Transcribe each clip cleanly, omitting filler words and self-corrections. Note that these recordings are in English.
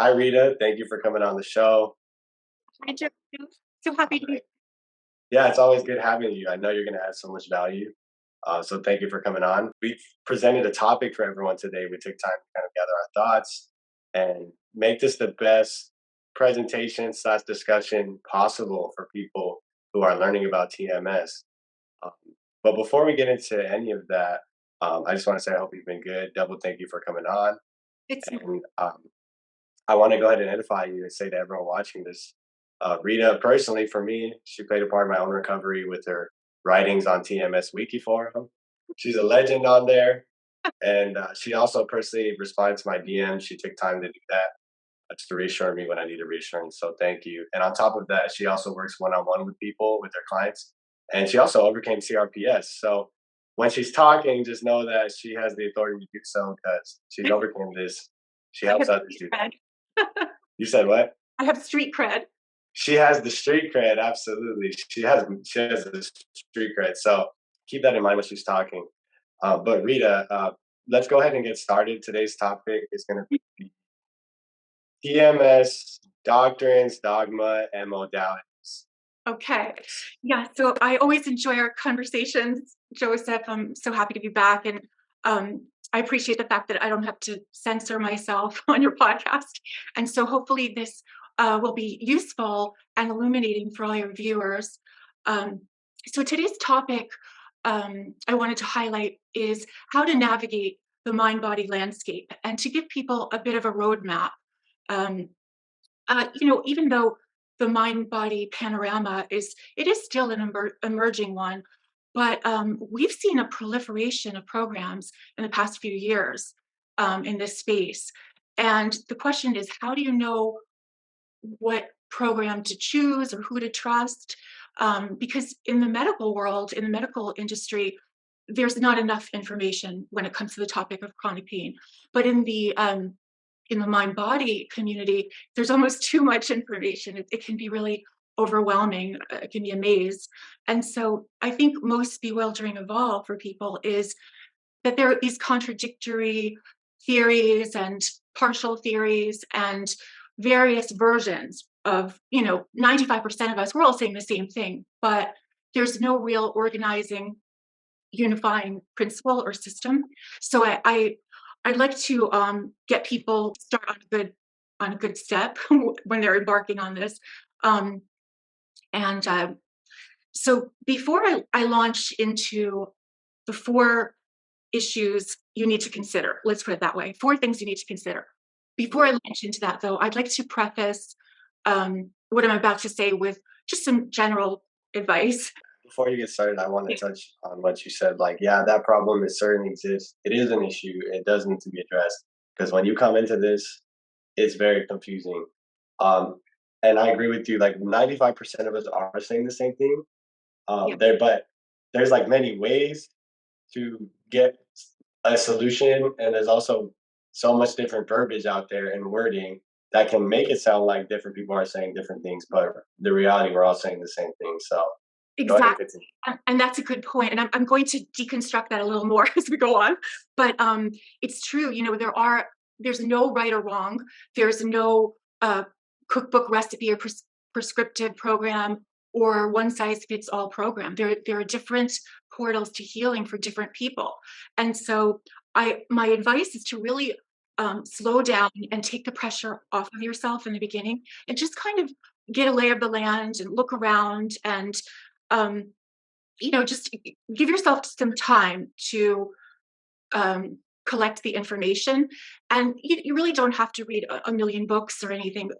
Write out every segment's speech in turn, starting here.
Hi, Rita. Thank you for coming on the show. I just so happy to be. Yeah, it's always good having you. I know you're going to add so much value. So thank you for coming on. We've presented a topic for everyone today. We took time to kind of gather our thoughts and make this the best presentation slash discussion possible for people who are learning about TMS. Um, but before we get into any of that, I just want to say I hope you've been good. Double thank you for coming on. It's And I want to go ahead and edify you and say to everyone watching this, Rita, personally, for me, she played a part in my own recovery with her writings on TMS Wiki forum. She's a legend on there. And she also personally responded to my DM. She took time to do that just to reassure me when I needed reassurance. So thank you. And on top of that, she also works one on one with people, with their clients. And she also overcame CRPS. So when she's talking, just know that she has the authority to do so because she's overcome this. She I helps have others street do that. cred. You said what? I have street cred. She has the street cred, absolutely. She has the street cred. So keep that in mind when she's talking. But Rita, let's go ahead and get started. Today's topic is going to be TMS, doctrines, dogma, and modalities. Okay. Yeah, so I always enjoy our conversations, Joseph. I'm so happy to be back. And I appreciate the fact that I don't have to censor myself on your podcast. And so hopefully this will be useful and illuminating for all your viewers. Um, so today's topic I wanted to highlight is how to navigate the mind-body landscape and to give people a bit of a roadmap. Um, Even though the mind-body panorama is still an emerging one, but we've seen a proliferation of programs in the past few years in this space. And the question is, how do you know what program to choose or who to trust? Because in the medical world, in the medical industry, there's not enough information when it comes to the topic of chronic pain. But in the mind body community, there's almost too much information. It can be really overwhelming. It can be a maze. And so I think most bewildering of all for people is that there are these contradictory theories and partial theories and various versions of, 95% of us, we're all saying the same thing, but there's no real organizing unifying principle or system. So I'd like to get people start on a good step when they're embarking on this. Um, and So before I launch into the four issues you need to consider, let's put it that way, four things you need to consider. Before I launch into that, though, I'd like to preface what I'm about to say with just some general advice. Before you get started, I want to touch on what you said. Like, yeah, that problem is certainly exists. It is an issue. It does need to be addressed because when you come into this, it's very confusing. Um, and I agree with you. Like, 95% of us are saying the same thing. Yeah, But there's like many ways to get a solution, and there's also so much different verbiage out there and wording that can make it sound like different people are saying different things, but the reality we're all saying the same thing. So go ahead and exactly. continue. And that's a good point. And I'm going to deconstruct that a little more as we go on. But it's true, there's no right or wrong. There's no cookbook recipe or prescriptive program or one size fits all program. There are different portals to healing for different people. And so my advice is to really slow down and take the pressure off of yourself in the beginning and just kind of get a lay of the land and look around and um, just give yourself some time to collect the information. And you really don't have to read a million books or anything.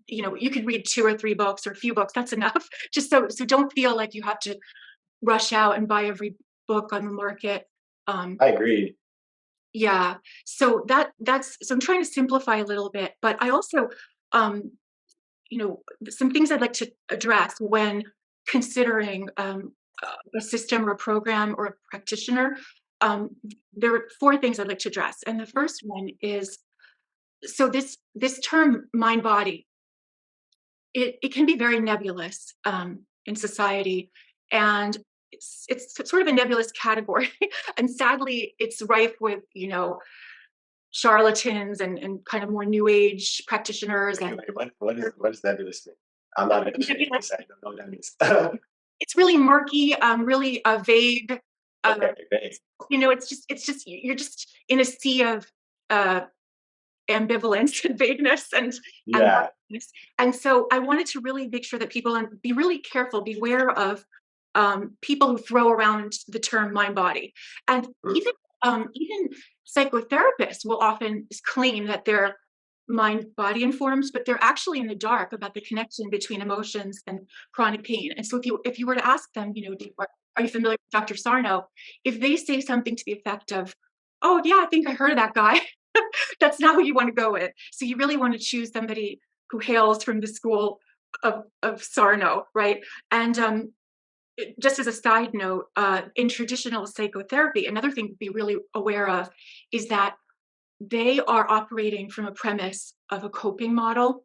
You could read two or three books or a few books. That's enough. Just so don't feel like you have to rush out and buy every book on the market. Um, I agree. yeah. So I'm trying to simplify a little bit, but I also, um, some things I'd like to address when considering a system or a program or a practitioner. Um, there are four things I'd like to address, and the first one is so this term mind body. It can be very nebulous in society, and it's sort of a nebulous category, and sadly, it's rife with charlatans and kind of more new age practitioners. Wait, And wait, what does nebulous mean? I'm not educated in this. I don't know what that means. it's really murky, really vague. Uh, Okay, thanks. it's just you're just in a sea of uh, ambivalence and vagueness and Yeah. murkiness. And so I wanted to really make sure that people be really careful, beware of people who throw around the term mind body, and Mm, even psychotherapists will often claim that they're mind body informed, but they're actually in the dark about the connection between emotions and chronic pain. And so if you were to ask them, are you familiar with Dr. Sarno? If they say something to the effect of, "Oh yeah, I think I heard of that guy," that's not who you want to go with. So you really want to choose somebody who hails from the school of Sarno, right? And just as a side note, in traditional psychotherapy, another thing to be really aware of is that they are operating from a premise of a coping model.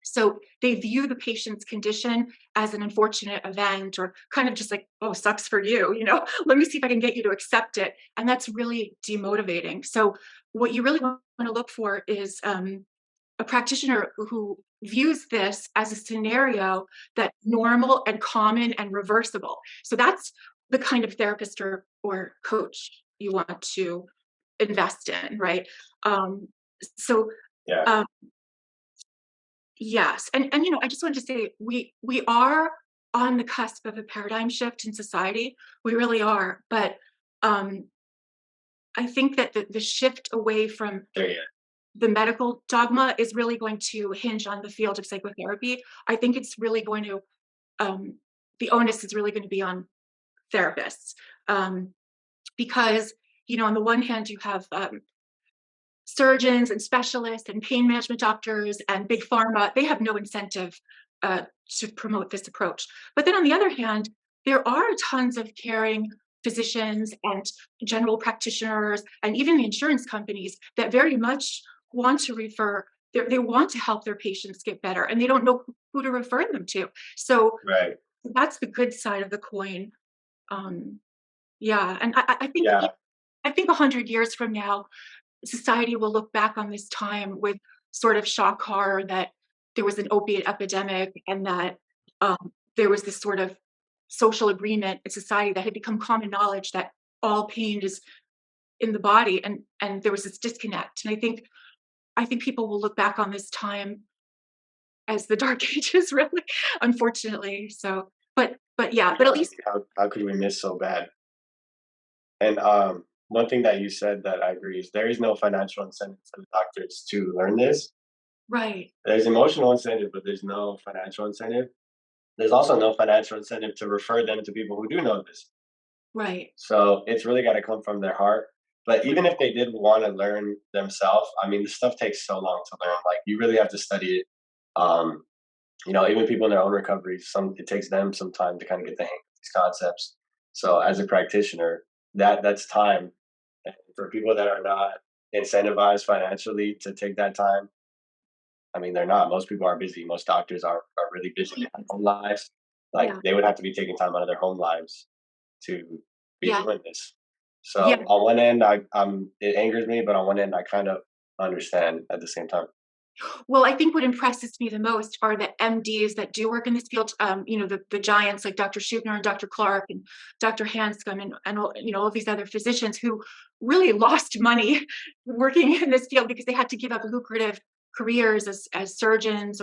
So they view the patient's condition as an unfortunate event, or kind of just like, oh, sucks for you, let me see if I can get you to accept it. And that's really demotivating. So what you really want to look for is a practitioner who views this as a scenario that's normal and common and reversible. So that's the kind of therapist or coach you want to invest in, right? Um, so yeah. um, yes, and I just wanted to say we are on the cusp of a paradigm shift in society. We really are, but um, I think that the shift away from There you the medical dogma is really going to hinge on the field of psychotherapy. I think it's really going to um, the onus is really going to be on therapists, um, because on the one hand you have surgeons and specialists and pain management doctors and big pharma. They have no incentive uh, to promote this approach. But then on the other hand, there are tons of caring physicians and general practitioners and even the insurance companies that very much want to refer. They want to help their patients get better, and they don't know who to refer them to. So right. that's the good side of the coin. Um, yeah, and Yeah. I think 100 years from now, society will look back on this time with sort of shock horror that there was an opiate epidemic, and that there was this sort of social agreement in society that had become common knowledge that all pain is in the body, and there was this disconnect. And I think people will look back on this time as the dark ages, really, unfortunately. So, but yeah, but at Yeah. least How could we miss so bad? And one thing that you said that I agree is there is no financial incentive for the doctors to learn this. right, There's emotional incentive, but there's no financial incentive. There's also no financial incentive to refer them to people who do know this. right, So it's really got to come from their heart. But even if they did want to learn themselves, I mean, this stuff takes so long to learn. Like you really have to study it. Um, even people in their own recovery, it takes them some time to kind of get the hang of these concepts. So as a practitioner, that's time. And for people that are not incentivized financially to take that time, I mean, they're not. Most people are busy. Most doctors are really busy. They have own lives. Like yeah, they would have to be taking time out of their home lives to be yeah, doing this. yeah. So on one end, it angers me, but on one end, I kind of understand at the same time. Well, I think what impresses me the most are the MDs that do work in this field. The giants like Dr. Schubner and Dr. Clark and Dr. Hanscom and all of these other physicians who really lost money working in this field because they had to give up lucrative careers as surgeons,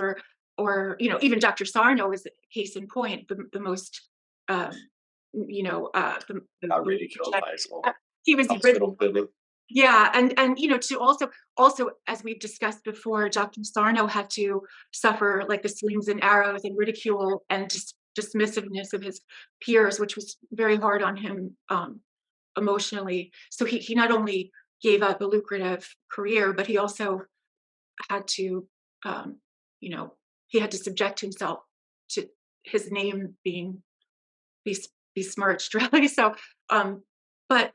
or even Dr. Sarno is a case in point, the most um, Got the ridiculed by his whole he was the hospital building. yeah, and to also as we've discussed before, Dr. Sarno had to suffer like the slings and arrows and ridicule and dismissiveness of his peers, which was very hard on him emotionally. So he not only gave up a lucrative career, but he also had to, um, you know, he had to subject himself to his name being besmirched, really. So, but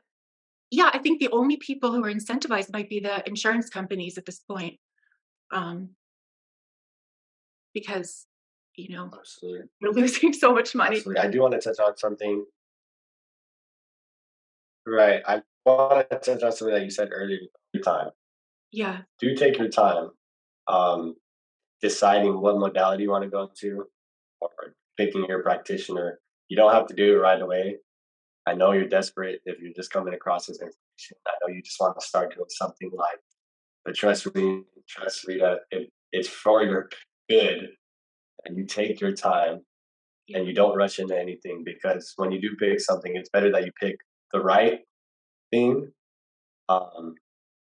yeah, I think the only people who are incentivized might be the insurance companies at this point, um, because, you know, Absolutely, they're losing so much money. absolutely. I do want to touch on something. Right. I want to touch on something that you said earlier. Time. Yeah. Do take your time, um, deciding what modality you want to go into or picking your practitioner. You don't have to do it right away. I know you're desperate if you're just coming across this information. I know you just want to start doing something like, but trust Rita, it's for your good, and you take your time Yeah. and you don't rush into anything, because when you do pick something, it's better that you pick the right thing, um,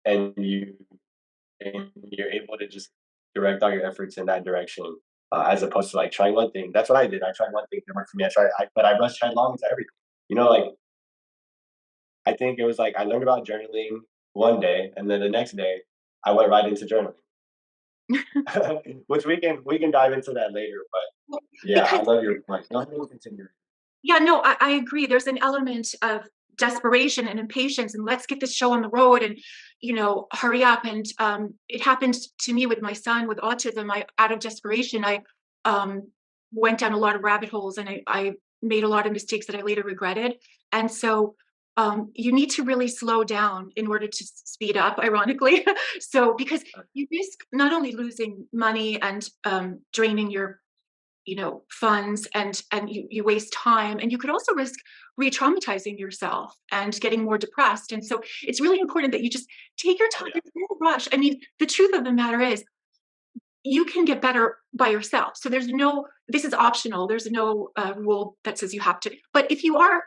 and you're able to just direct all your efforts in that direction, as opposed to like trying one thing. That's what I did. I tried one thing that worked for me. But I rushed headlong into everything. Like I think it was like I learned about journaling one day, and then the next day I went right into journaling, which we can dive into that later. But Well, yeah, because I love your point. Go ahead and continue. yeah, no, I agree. There's an element of desperation and impatience, and let's get this show on the road, and hurry up. And it happened to me with my son with autism. I, out of desperation, I um, went down a lot of rabbit holes, and I made a lot of mistakes that I later regretted. And so you need to really slow down in order to speed up. Ironically, so because you risk not only losing money and draining your funds, and you waste time, and you could also risk re-traumatizing yourself and getting more depressed. And so it's really important that you just take your Oh time. yeah, There's no rush. I mean, the truth of the matter is you can get better by yourself. So this is optional. There's no rule that says you have to. But if you are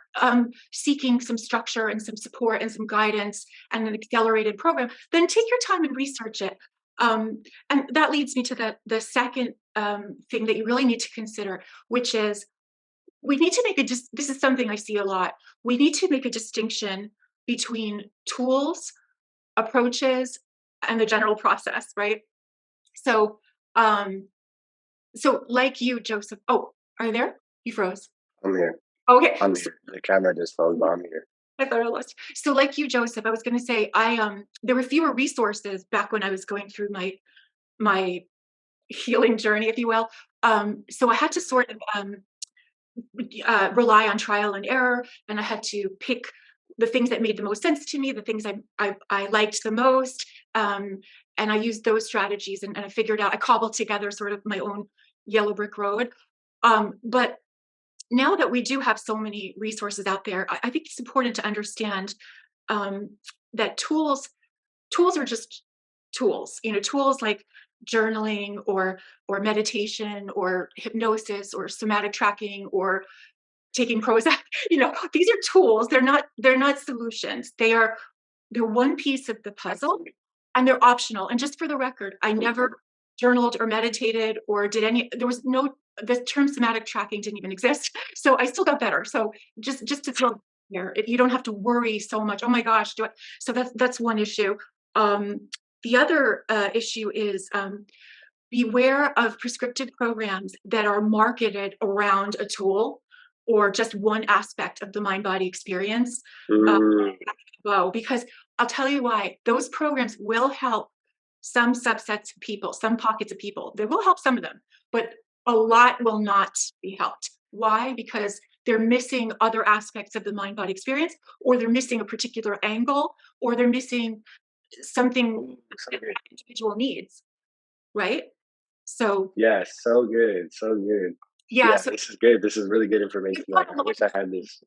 seeking some structure and some support and some guidance and an accelerated program, then take your time and research it. And that leads me to the second thing that you really need to consider, which is we need to make this is something I see a lot. We need to make a distinction between tools, approaches, and the general process, right? So, um, so like you, Joseph. Oh, are you there? You froze. I'm here. Okay. I'm So here. The camera just froze, but I'm here. I thought I lost. So like you, Joseph, I was going to say there were fewer resources back when I was going through my healing journey, if you will. So I had to sort of rely on trial and error, and I had to pick the things that made the most sense to me, the things I liked the most, and I used those strategies, and I figured out, I cobbled together sort of my own yellow brick road. But now that we do have so many resources out there, I think it's important to understand um, that tools are just tools. Tools like journaling or meditation or hypnosis or somatic tracking or taking Prozac. These are tools. They're not solutions. They're one piece of the puzzle, and they're optional. And just for the record, I never journaled or meditated or did any. There was no the term somatic tracking didn't even exist. So I still got better. So just to throw there, you don't have to worry so much. Oh my gosh, do I? So that's one issue. The other issue is beware of prescriptive programs that are marketed around a tool or just one aspect of the mind body experience. Uh, Mm, because I'll tell you why. Those programs will help some subsets of people, some pockets of people. They will help some of them, but a lot will not be helped. Why? Because they're missing other aspects of the mind body experience, or they're missing a particular angle, or they're missing something so that good. individual needs, right? So Yes, so good, so good. yeah, Yeah, so this is good. This is really good information. it's Like, got a I lot. wish I had this.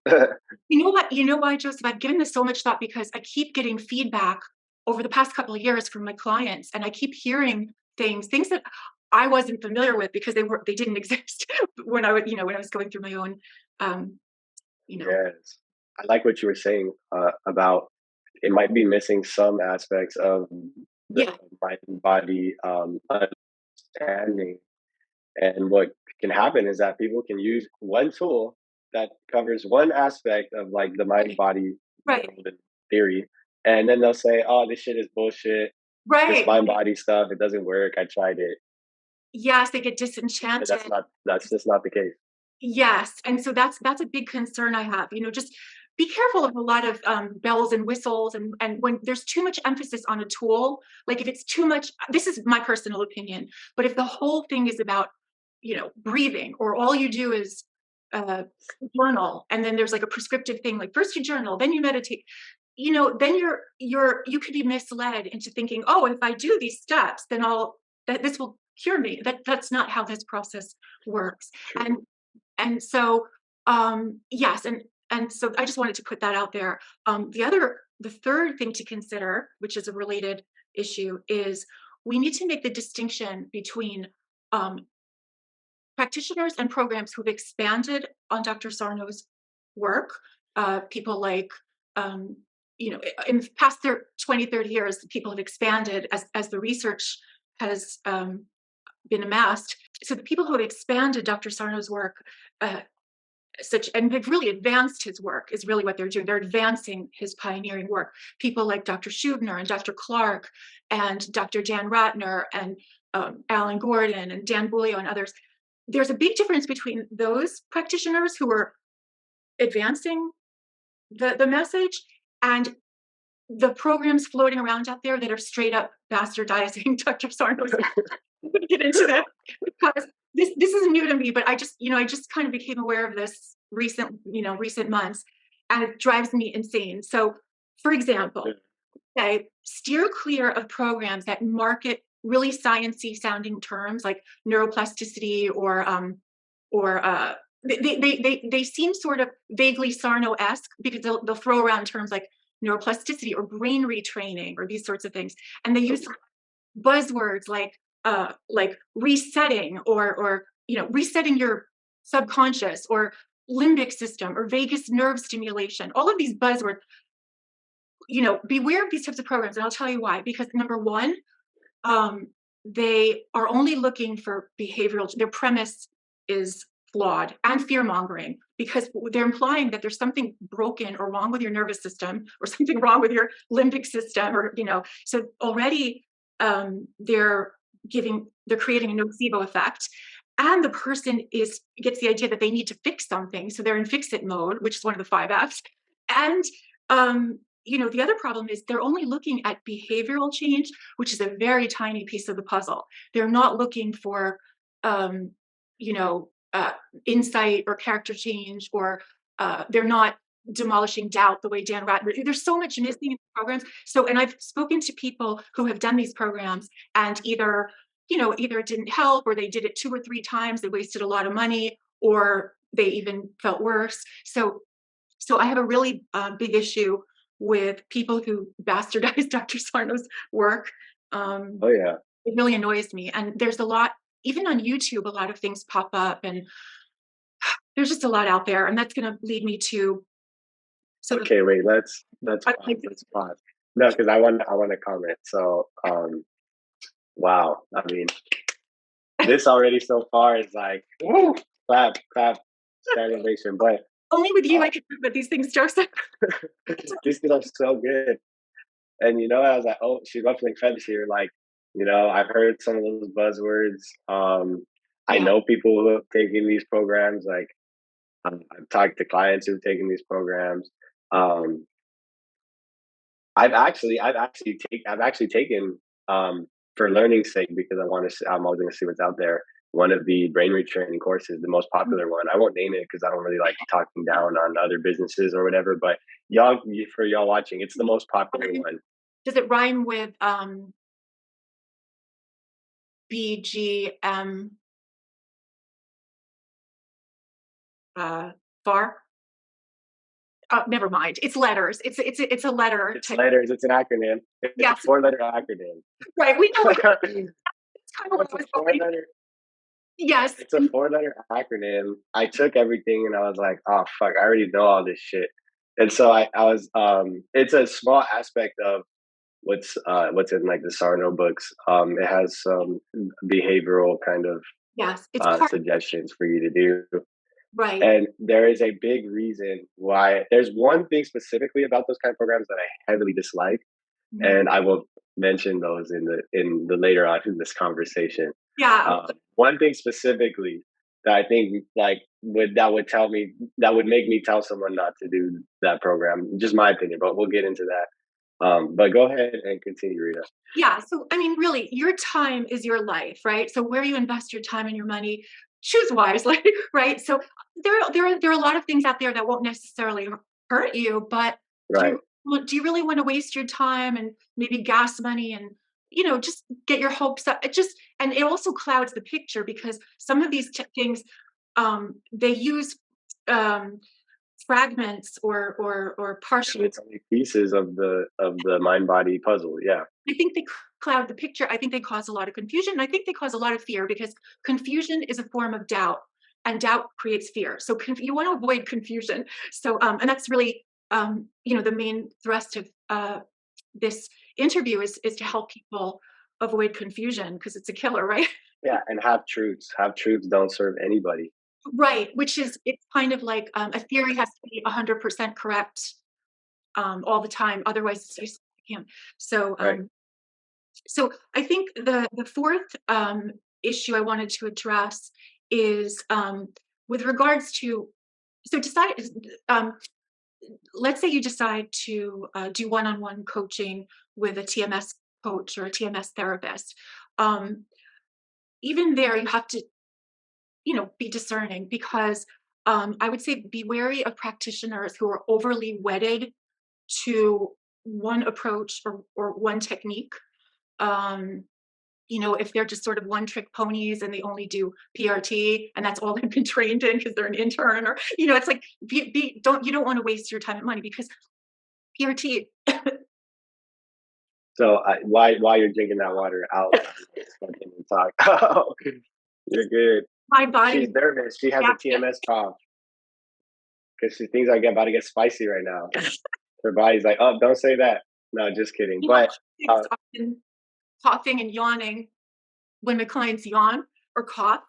You know why, Joseph? I've given this so much thought because I keep getting feedback over the past couple of years from my clients, and I keep hearing things that I wasn't familiar with because they didn't exist when I was going through my own, um, you know, Yes. I like what you were saying, about it might be missing some aspects of the yeah, mind body, understanding. And what can happen is that people can use one tool that covers one aspect of like the mind right, body right, world and theory. And then they'll say, oh, this shit is bullshit. This right. mind body stuff, it doesn't work. I tried it. Yes, they get But that's disenchanted. not, that's just not the case. Yes, and so that's a big concern I have. Just be careful of a lot of bells and whistles, and when there's too much emphasis on a tool, like if it's too much. This is my personal opinion, but if the whole thing is about breathing, or all you do is uh, journal, and then there's like a prescriptive thing, like first you journal, then you meditate. then you could be misled into thinking, oh, if I do these steps, then this will cure me. That's not how this process works. True. And so, yes, and so I just wanted to put that out there. The third thing to consider, which is a related issue, is we need to make the distinction between practitioners and programs who've expanded on Dr. Sarno's work. People like, in the past 20, 30 years, people have expanded as the research has been amassed. So the people who have expanded Dr. Sarno's work, and they've really advanced his work, is really what they're doing. They're advancing his pioneering work. People like Dr. Schubner and Dr. Clark and Dr. Dan Ratner and Alan Gordon and Dan Bulio and others. There's a big difference between those practitioners who are advancing the message and the programs floating around out there that are straight up bastardizing Dr. Sarno's. I'm going to get into that because this is new to me, but I just kind of became aware of this recent months, and it drives me insane. So, for example, okay, steer clear of programs that market really sciencey sounding terms like neuroplasticity or they seem sort of vaguely Sarno-esque because they'll throw around terms like neuroplasticity or brain retraining or these sorts of things, and they use buzzwords like resetting or resetting your subconscious or limbic system or vagus nerve stimulation. All of these buzzwords. Beware of these types of programs, and I'll tell you why. Because number one, they are only looking for behavioral. Their premise is flawed and fear-mongering because they're implying that there's something broken or wrong with your nervous system or something wrong with your limbic system, or so already they're creating a nocebo effect, and the person gets the idea that they need to fix something, so they're in fix-it mode, which is one of the 5 Fs. And the other problem is they're only looking at behavioral change, which is a very tiny piece of the puzzle. They're not looking for insight or character change, or they're not demolishing doubt the way Dan Ratner. There's so much missing in programs. So, and I've spoken to people who have done these programs, and either it didn't help, or they did it 2 or 3 times. They wasted a lot of money, or they even felt worse. So I have a really big issue with people who bastardize Dr. Sarno's work. Oh yeah, it really annoys me. And there's a lot, even on YouTube, a lot of things pop up, and there's just a lot out there, and that's going to lead me to. Okay, wait. Let's pause. No, because I want to comment. So, wow. I mean, this already so far is like, woo, clap, celebration. But only with you I can talk about these things, Joseph. These things are so good. And I was like, oh, she's ruffling feathers here. Like, I've heard some of those buzzwords. I know people who have taken these programs. Like, I've talked to clients who've taken these programs. I've actually taken for learning's sake, because I'm always going to see what's out there. One of the brain retraining courses, the most popular one. I won't name it because I don't really like talking down on other businesses or whatever. But for y'all watching, it's the most popular one. Does it rhyme with BGM? Far? Never mind. It's letters. It's a letter. It's letters. It's an acronym. It's a 4-letter acronym. Right. We know. It's kind of what I was hoping. Yes. It's a 4-letter acronym. I took everything and I was like, oh fuck, I already know all this shit. And so I was it's a small aspect of what's in like the Sarno books. It has some behavioral kind of suggestions for you to do. Right. And there is a big reason why. There's one thing specifically about those kind of programs that I heavily dislike, and I will mention those in the later on in this conversation. Yeah. One thing specifically that I think that would make me tell someone not to do that program. Just my opinion, but we'll get into that. But go ahead and continue, Rita. Yeah. So, I mean, really, your time is your life, right? So where you invest your time and your money, choose wisely, right? So there are a lot of things out there that won't necessarily hurt you, but well, do you really want to waste your time and maybe gas money and just get your hopes up? And it also clouds the picture because some of these things they use um, fragments or And partial. it's only pieces of the mind body puzzle. Yeah. I think they cloud the picture. I think they cause a lot of confusion. And I think they cause a lot of fear because confusion is a form of doubt, and doubt creates fear. So you want to avoid confusion. So, and that's really, the main thrust of this interview is to help people avoid confusion because it's a killer, right? Yeah, and have truths. Have truths don't serve anybody. Right. Which is it's kind of like a theory has to be 100% correct all the time. Otherwise, it's useless. You can't. So, Right. So I think the fourth issue I wanted to address is with regards to so decide. Um, let's say you decide to do one-on-one coaching with a TMS coach or a TMS therapist. Um, Even there, you have to be discerning because I would say be wary of practitioners who are overly wedded to one approach or one technique. Um, if they're just sort of one trick ponies and they only do PRT and that's all they've been trained in because they're an intern or, it's like, you don't want to waste your time and money because PRT, So while you're drinking that water, I'll continue to talk. Oh, you're good. my body, She's nervous. She has yeah, a TMS cough because she thinks about to get spicy right now. Her body's like, oh, don't say that. No, just kidding. But coughing is uh, often coughing and yawning when the clients yawn or cough.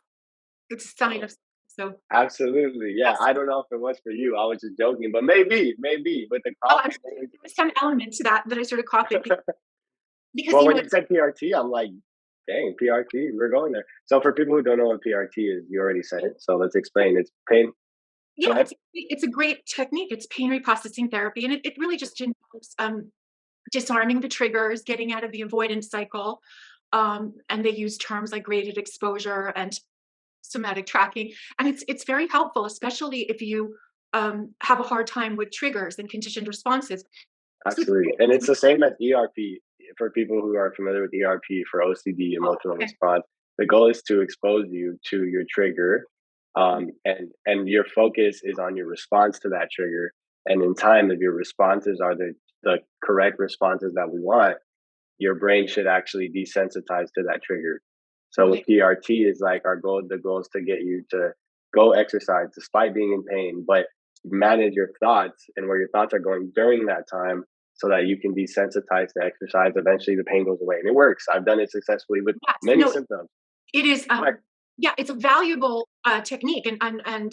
It's a sign of, so, absolutely, yeah. yes. I don't know if it was for you. I was just joking, but maybe with the Oh, coughing. there was some element to that I started coughing because, Well, when you said PRT, I'm like, dang, PRT, we're going there. So for people who don't know what PRT is, you already said it. So let's explain. It's pain. Go yeah, ahead. it's a great technique. It's pain reprocessing therapy, and it really just involves disarming the triggers, getting out of the avoidance cycle. And they use terms like graded exposure and somatic tracking, and it's very helpful, especially if you have a hard time with triggers and conditioned responses. So, Absolutely. And it's the same as ERP for people who are familiar with ERP for OCD, oh, emotional okay, response. The goal is to expose you to your trigger, and your focus is on your response to that trigger. And in time, if your responses are the correct responses that we want, your brain should actually desensitize to that trigger. So with right. PRT is like our goal. The goal is to get you to go exercise despite being in pain, but manage your thoughts and where your thoughts are going during that time so that you can desensitize to exercise. Eventually the pain goes away. And it works. I've done it successfully with Yes, many no, symptoms. it is. But Yeah, it's a valuable technique, and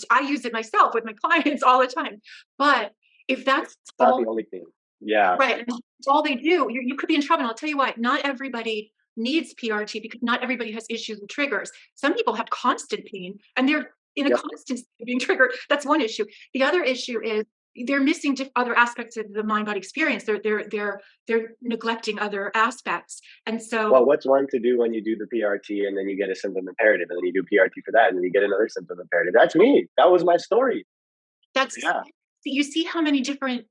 I use it myself with my clients all the time. But if that's it's not all the only thing. Yeah, right, and it's all they do, you could be in trouble. And I'll tell you what, not everybody needs PRT because not everybody has issues with triggers. Some people have constant pain and they're in a yep, constant state of being triggered. That's one issue. The other issue is they're missing other aspects of the mind body experience. They're neglecting other aspects, and well, so what's one to do when you do the PRT and then you get a symptom imperative and then you do PRT for that and then you get another symptom imperative? That's me. That was my story. that's Yeah, you see how many different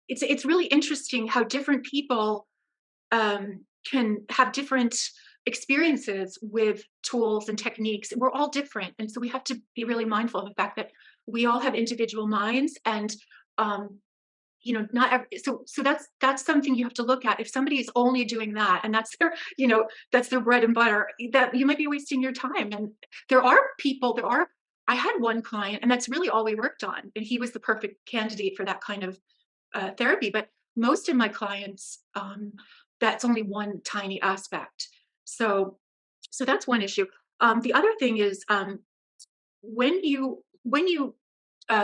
it's really interesting how different people can have different experiences with tools and techniques. We're all different, and so we have to be really mindful of the fact that we all have individual minds, and um, not so that's something you have to look at. If somebody is only doing that, and that's their bread and butter, that you might be wasting your time. And there are. I had one client, and that's really all we worked on, and he was the perfect candidate for that kind of therapy. But most of my clients, that's only one tiny aspect. So, so that's one issue. The other thing is when you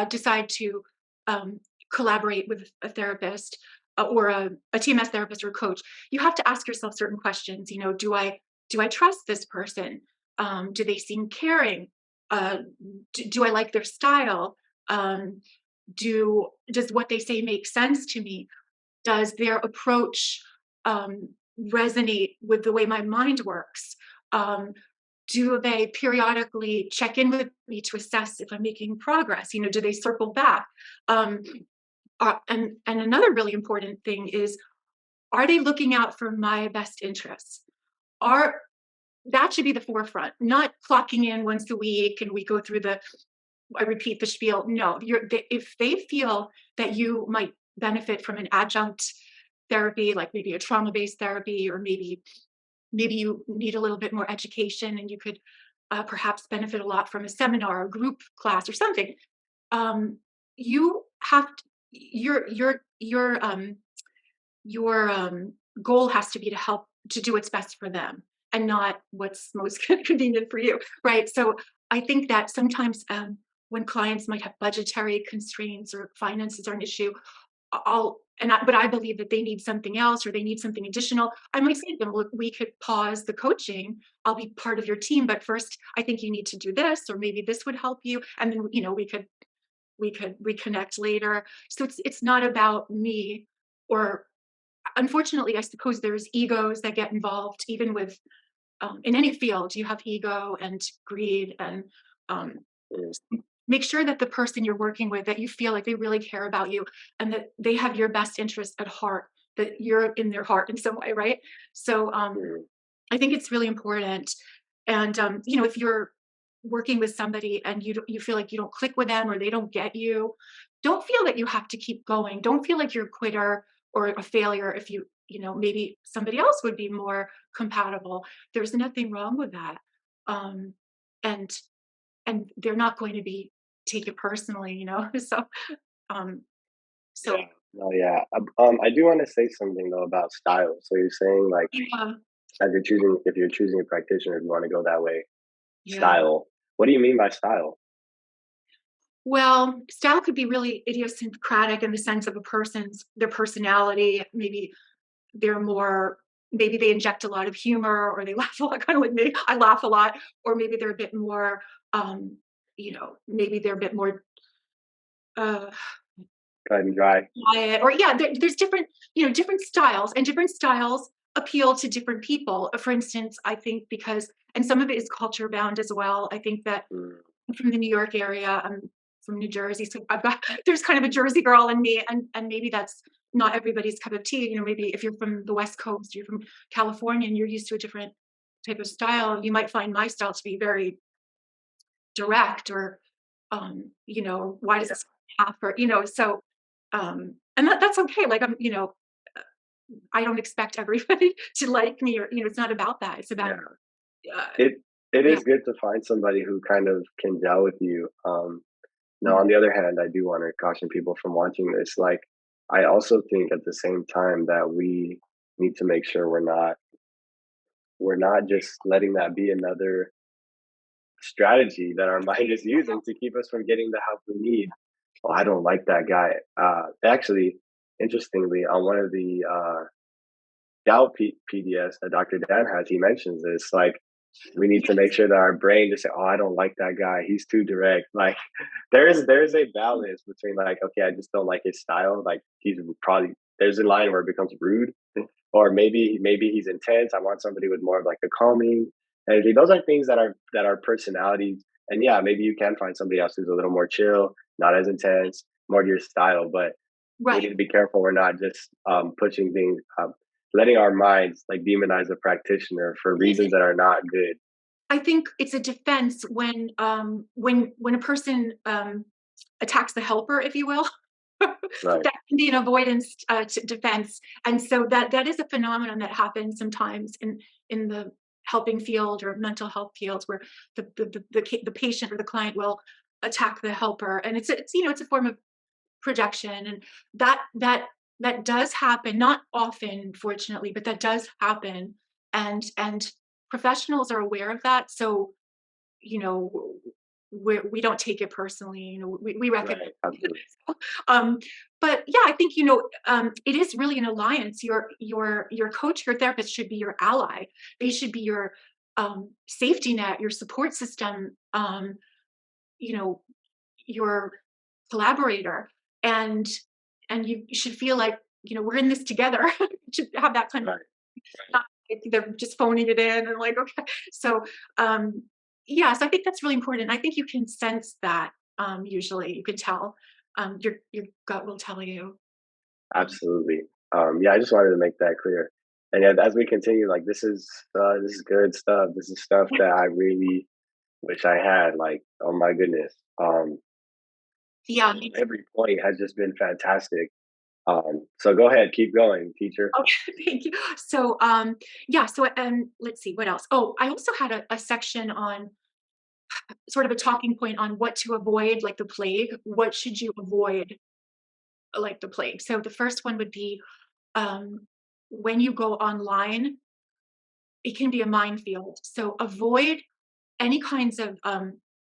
decide to um, collaborate with a therapist or a TMS therapist or coach, you have to ask yourself certain questions. Do I trust this person? Do they seem caring? Uh, do I like their style? Um, does what they say make sense to me? Does their approach um, resonate with the way my mind works? Um, do they periodically check in with me to assess if I'm making progress? Do they circle back? Um, And another really important thing is, are they looking out for my best interests? Are That should be the forefront, not clocking in once a week and we go through I repeat the spiel. No, if they feel that you might benefit from an adjunct therapy, like maybe a trauma-based therapy, or maybe you need a little bit more education and you could perhaps benefit a lot from a seminar or group class or something. You have to, your goal has to be to help, to do what's best for them and not what's most convenient for you, right? So I think that sometimes when clients might have budgetary constraints or finances are an issue, but I believe that they need something else or they need something additional. I might say to them, look, we could pause the coaching. I'll be part of your team, but first I think you need to do this, or maybe this would help you. And then, we could reconnect later. So it's not about me. Or unfortunately, I suppose there's egos that get involved, even with in any field. You have ego and greed, and um, Mm. make sure that the person you're working with, that you feel like they really care about you and that they have your best interest at heart, that you're in their heart in some way, right? So Mm. I think it's really important. And if you're working with somebody and you feel like you don't click with them or they don't get you, don't feel that you have to keep going. Don't feel like you're a quitter or a failure if maybe somebody else would be more compatible. There's nothing wrong with that. Um, and they're not going to be take it personally. So um so Yeah. No, yeah. I do want to say something though about style. So you're saying like, yeah, as you're choosing, if you're choosing a practitioner, if you want to go that way, yeah. style. What do you mean by style? Well, style could be really idiosyncratic in the sense of their personality. They're more Maybe they inject a lot of humor, or they laugh a lot, kind of like me. I laugh a lot. Or maybe they're a bit more maybe they're a bit more uh Cut and dry. quiet. Or yeah, there's different styles, and different styles appeal to different people. For instance, I think, because, and some of it is culture bound as well. I think that Mm. I'm from the New York area. I'm from New Jersey, so I've got there's kind of a Jersey girl in me, and maybe that's not everybody's cup of tea. Maybe if you're from the West Coast, you're from California, and you're used to a different type of style, you might find my style to be very direct, or why does Yeah. this have, or so and that's okay. Like, I don't expect everybody to like me, or it's not about that. It's about Yeah. uh, It it yeah, is good to find somebody who kind of can gel with you. Now, mm, on the other hand, I do want to caution people from watching this. Like, I also think at the same time that we need to make sure we're not just letting that be another strategy that our mind is using to keep us from getting the help we need. Oh, I don't like that guy. Actually, interestingly, on one of the gout PDS that Dr. Dan has, he mentions this. Like, we need to make yes, sure that our brain just say, "Oh, I don't like that guy. He's too direct." Like, there's a balance between like, okay, I just don't like his style. Like, he's probably there's a line where it becomes rude, or maybe he's intense. I want somebody with more of like a calming energy. Those are things that are personalities. And yeah, maybe you can find somebody else who's a little more chill, not as intense, more to your style. But we need right. to be careful. We're not just pushing things, letting our minds like demonize a practitioner for reasons that are not good. I think it's a defense when a person attacks the helper, if you will. Right. That can be an avoidance defense, and so that is a phenomenon that happens sometimes in the helping field or mental health fields, where the patient or the client will attack the helper, and it's a form of projection, and that does happen, not often, fortunately, but that does happen, and professionals are aware of that. So you know we don't take it personally. We recognize Right. Absolutely. it. But yeah, I think it is really an alliance. Your coach, your therapist should be your ally. They should be your safety net, your support system, you know your collaborator, and you should feel like we're in this together. You should have that kind of, Right. not like they're just phoning it in and like, okay. So yes, I think that's really important. I think you can sense that. Usually you can tell. your gut will tell you. Absolutely. Yeah, I just wanted to make that clear. And yeah, as we continue, like this is good stuff. This is stuff that I really wish I had. Like, oh my goodness. Yeah, me too. Every point has just been fantastic. So go ahead, keep going, teacher. Okay, thank you. So, yeah, so, let's see, what else? Oh, I also had a section on sort of a talking point on what to avoid, like the plague. What should you avoid, like the plague? So the first one would be, um, when you go online, it can be a minefield. So avoid any kinds of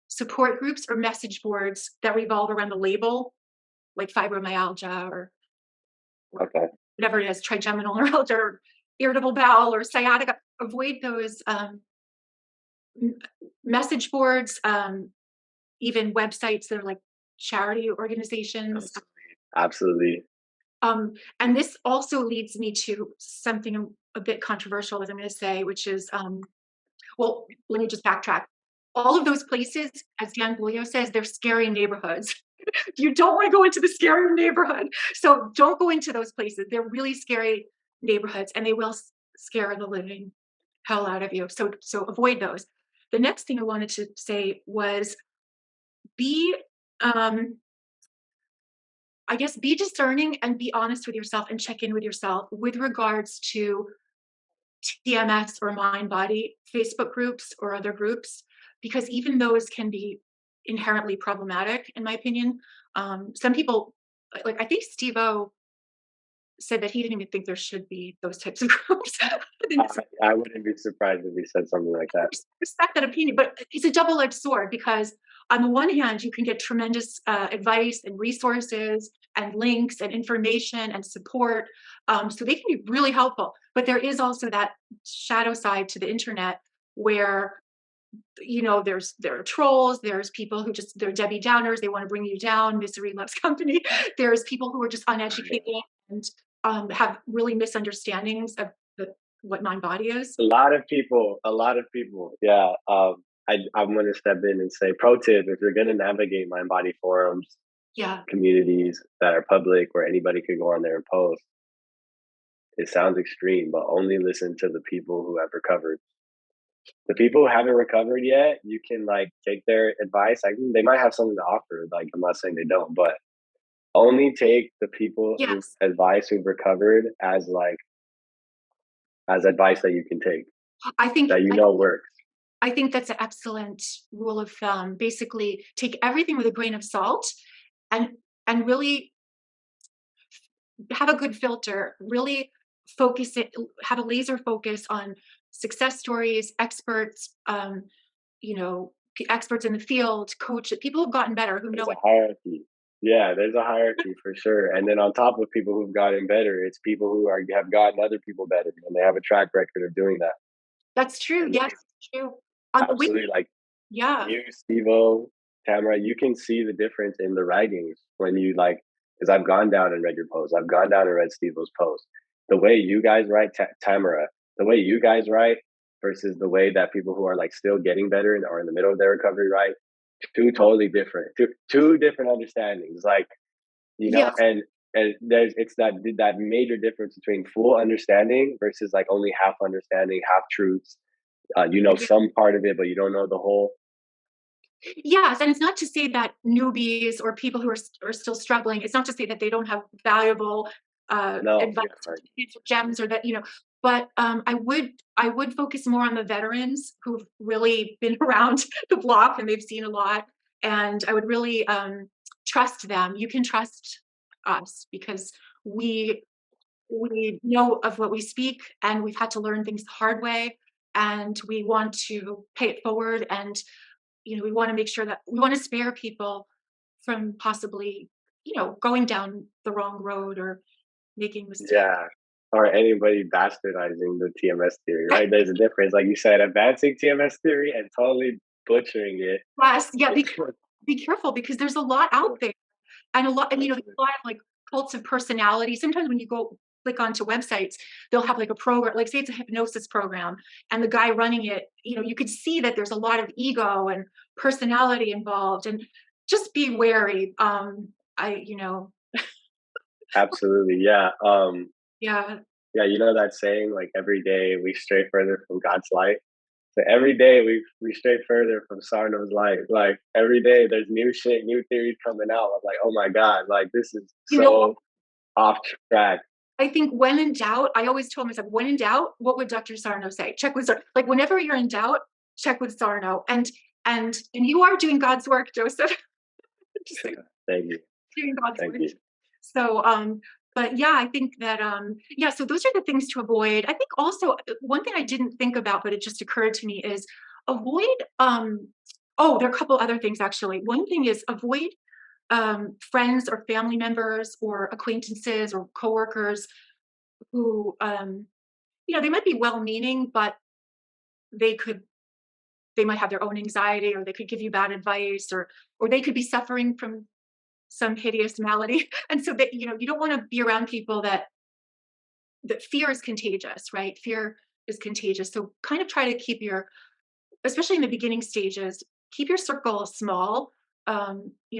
support groups or message boards that revolve around the label, like fibromyalgia or Okay. whatever it is, trigeminal neuralgia, or irritable bowel, or sciatica. Avoid those message boards, even websites that are like charity organizations. Absolutely. And this also leads me to something a bit controversial, as I'm going to say, which is, well, let me just backtrack. All of those places, as Dan Boyo says, they're scary neighborhoods. You don't want to go into the scary neighborhood. So don't go into those places. They're really scary neighborhoods, and they will scare the living hell out of you. So avoid those. The next thing I wanted to say was be, um, I guess, be discerning and be honest with yourself and check in with yourself with regards to TMS or Mindbody Facebook groups or other groups, because even those can be inherently problematic, in my opinion. Some people, like I think Steve O said that he didn't even think there should be those types of groups. I think I, I wouldn't be surprised if he said something like that. respect that opinion, but it's a double-edged sword, because on the one hand, you can get tremendous advice and resources and links and information and support. So they can be really helpful. But there is also that shadow side to the internet where, there are trolls, there's people who just, they're Debbie Downers, they want to bring you down, misery loves company. There's people who are just uneducated and have really misunderstandings of what mind body is. A lot of people. Yeah. I'm going to step in and say, pro tip: if you're going to navigate mind body forums, Yeah. communities that are public where anybody could go on there and post, it sounds extreme, but only listen to the people who have recovered. The people who haven't recovered yet, you can like take their advice. I mean, they might have something to offer. Like, I'm not saying they don't, but only take the people who Yes. advice who've recovered as like as advice that you can take, I think that you I know works. I think that's an excellent rule of thumb. Basically, take everything with a grain of salt, and really have a good filter. Really focus it. Have a laser focus on success stories, experts. Experts in the field, coach people who've gotten better, who know There's a what. hierarchy. Yeah, there's a hierarchy for sure. And then on top of people who've gotten better, it's people who are have gotten other people better, and they have a track record of doing that. That's true. And Yes, true. On the wiki, absolutely, like yeah, you, Stevo, Tamara, you can see the difference in the writings when you like, because I've gone down and read your posts. I've gone down and read Stevo's posts. The way you guys write, Tamara, the way you guys write versus the way that people who are like still getting better and are in the middle of their recovery write, two totally different, two different understandings. Like, yes, and there's it's that major difference between full understanding versus like only half understanding, half truths. You know yeah. some part of it, but you don't know the whole. Yes, and it's not to say that newbies or people who are still struggling. It's not to say that they don't have valuable No, advice, yeah, right. tips, or gems, or that. But I would focus more on the veterans who've really been around the block and they've seen a lot, and I would really trust them. You can trust us because we we know of what we speak, and we've had to learn things the hard way, and we want to pay it forward. And we want to make sure that we want to spare people from possibly going down the wrong road or making mistakes. Yeah. Or anybody bastardizing the TMS theory, right? There's a difference, like you said, advancing TMS theory and totally butchering it. Yes, yeah, be careful, because there's a lot out there, and there's Absolutely. a lot of like cults of personality. Sometimes when you go click onto websites, they'll have like a program, like say it's a hypnosis program, and the guy running it, you could see that there's a lot of ego and personality involved, and just be wary. you know, Absolutely. Yeah. yeah, Yeah, you know that saying, like every day we stray further from God's light. So every day we stray further from Sarno's light. Like every day there's new shit, new theories coming out. I'm like, oh my God, like this is you know, so off track. I think when in doubt, I always told myself, when in doubt, what would Dr. Sarno say? Check with Sarno. Like whenever you're in doubt, check with Sarno. And you are doing God's work, Joseph. Just like Thank you. doing God's Thank work. you. So, but yeah, I think that, yeah, so those are the things to avoid. I think also one thing I didn't think about, but it just occurred to me is avoid, oh, there are a couple other things actually. One thing is avoid friends or family members or acquaintances or coworkers who, they might be well-meaning, but they could, they might have their own anxiety, or they could give you bad advice, or they could be suffering from some hideous malady. And so that, you don't want to be around people that fear is contagious, right? Fear is contagious. So kind of try to keep especially in the beginning stages, keep your circle small.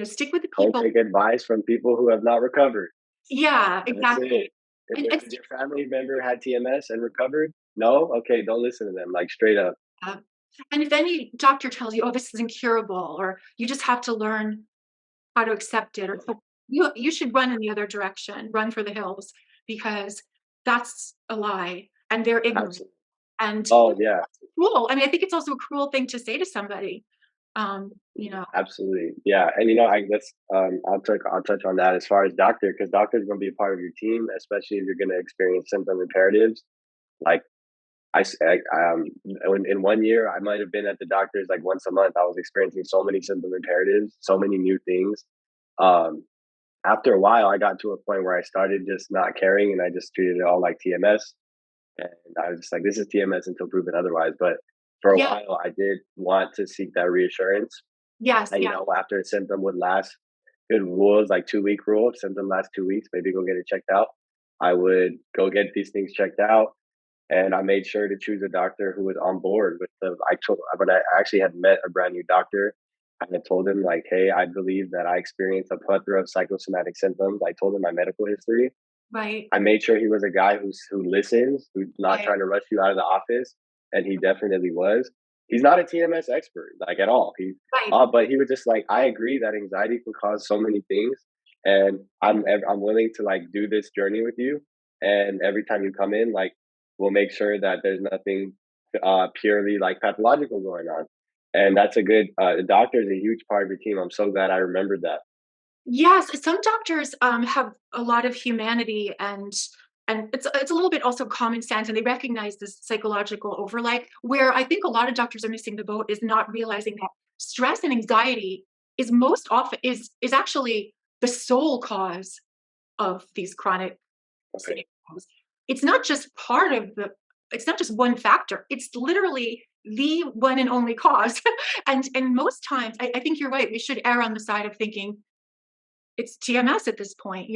Stick with the Don't people. take advice from people who have not recovered. Yeah, That's exactly. it. If, And if your family member had TMS and recovered, no, okay, don't listen to them. Like straight up. uh, and if any doctor tells you, oh, this is incurable, or you just have to learn how to accept it, or so, you should run in the other direction, run for the hills, because that's a lie and they're ignorant. Absolutely. And Oh yeah. cruel. I mean, I think it's also a cruel thing to say to somebody. Um, you know, Absolutely, yeah, and I guess I'll touch on that as far as doctor, because doctor is going to be a part of your team, especially if you're going to experience symptom imperatives. Like in 1 year, I might have been at the doctor's like once a month. I was experiencing so many symptom imperatives, so many new things. Um, After a while, I got to a point where I started just not caring, and I just treated it all like TMS. And I was just like, this is TMS until proven otherwise. But for a yeah, while, I did want to seek that reassurance. yes, And yeah, after a symptom would last, good rule is like 2 week rule. If symptom lasts 2 weeks, maybe go get it checked out. I would go get these things checked out, and I made sure to choose a doctor who was on board with the. I told when I actually had met a brand new doctor. I had told him like, hey, I believe that I experienced a plethora of psychosomatic symptoms. I told him my medical history. right, I made sure he was a guy who listens, who's not right, trying to rush you out of the office, and he definitely was. He's not a TMS expert, like at all. right. But he was just like, I agree that anxiety can cause so many things, and I'm willing to like do this journey with you. And every time you come in, like we'll make sure that there's nothing purely like pathological going on. And that's a good. The doctor is a huge part of your team. I'm so glad I remembered that. Yes, some doctors have a lot of humanity, and it's a little bit also common sense, and they recognize this psychological overlay. Where I think a lot of doctors are missing the boat is not realizing that stress and anxiety is most often is actually the sole cause of these chronic Okay. scenarios. It's not just part of it's not just one factor. It's literally the one and only cause. And most times, I think you're right. We should err on the side of thinking it's TMS at this point.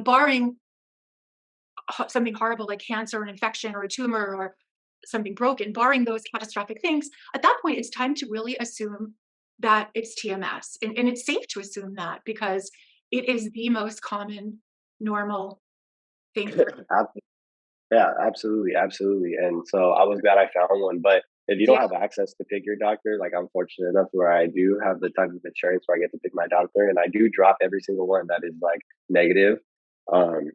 Barring something horrible like cancer, an infection, or a tumor, or something broken, barring those catastrophic things, at that point, it's time to really assume that it's TMS, and it's safe to assume that because it is the most common normal thing. Yeah, absolutely, absolutely. And so I was glad I found one. But if you Yeah, don't have access to pick your doctor, like I'm fortunate enough where I do have the type of insurance where I get to pick my doctor, and I do drop every single one that is like negative. Um,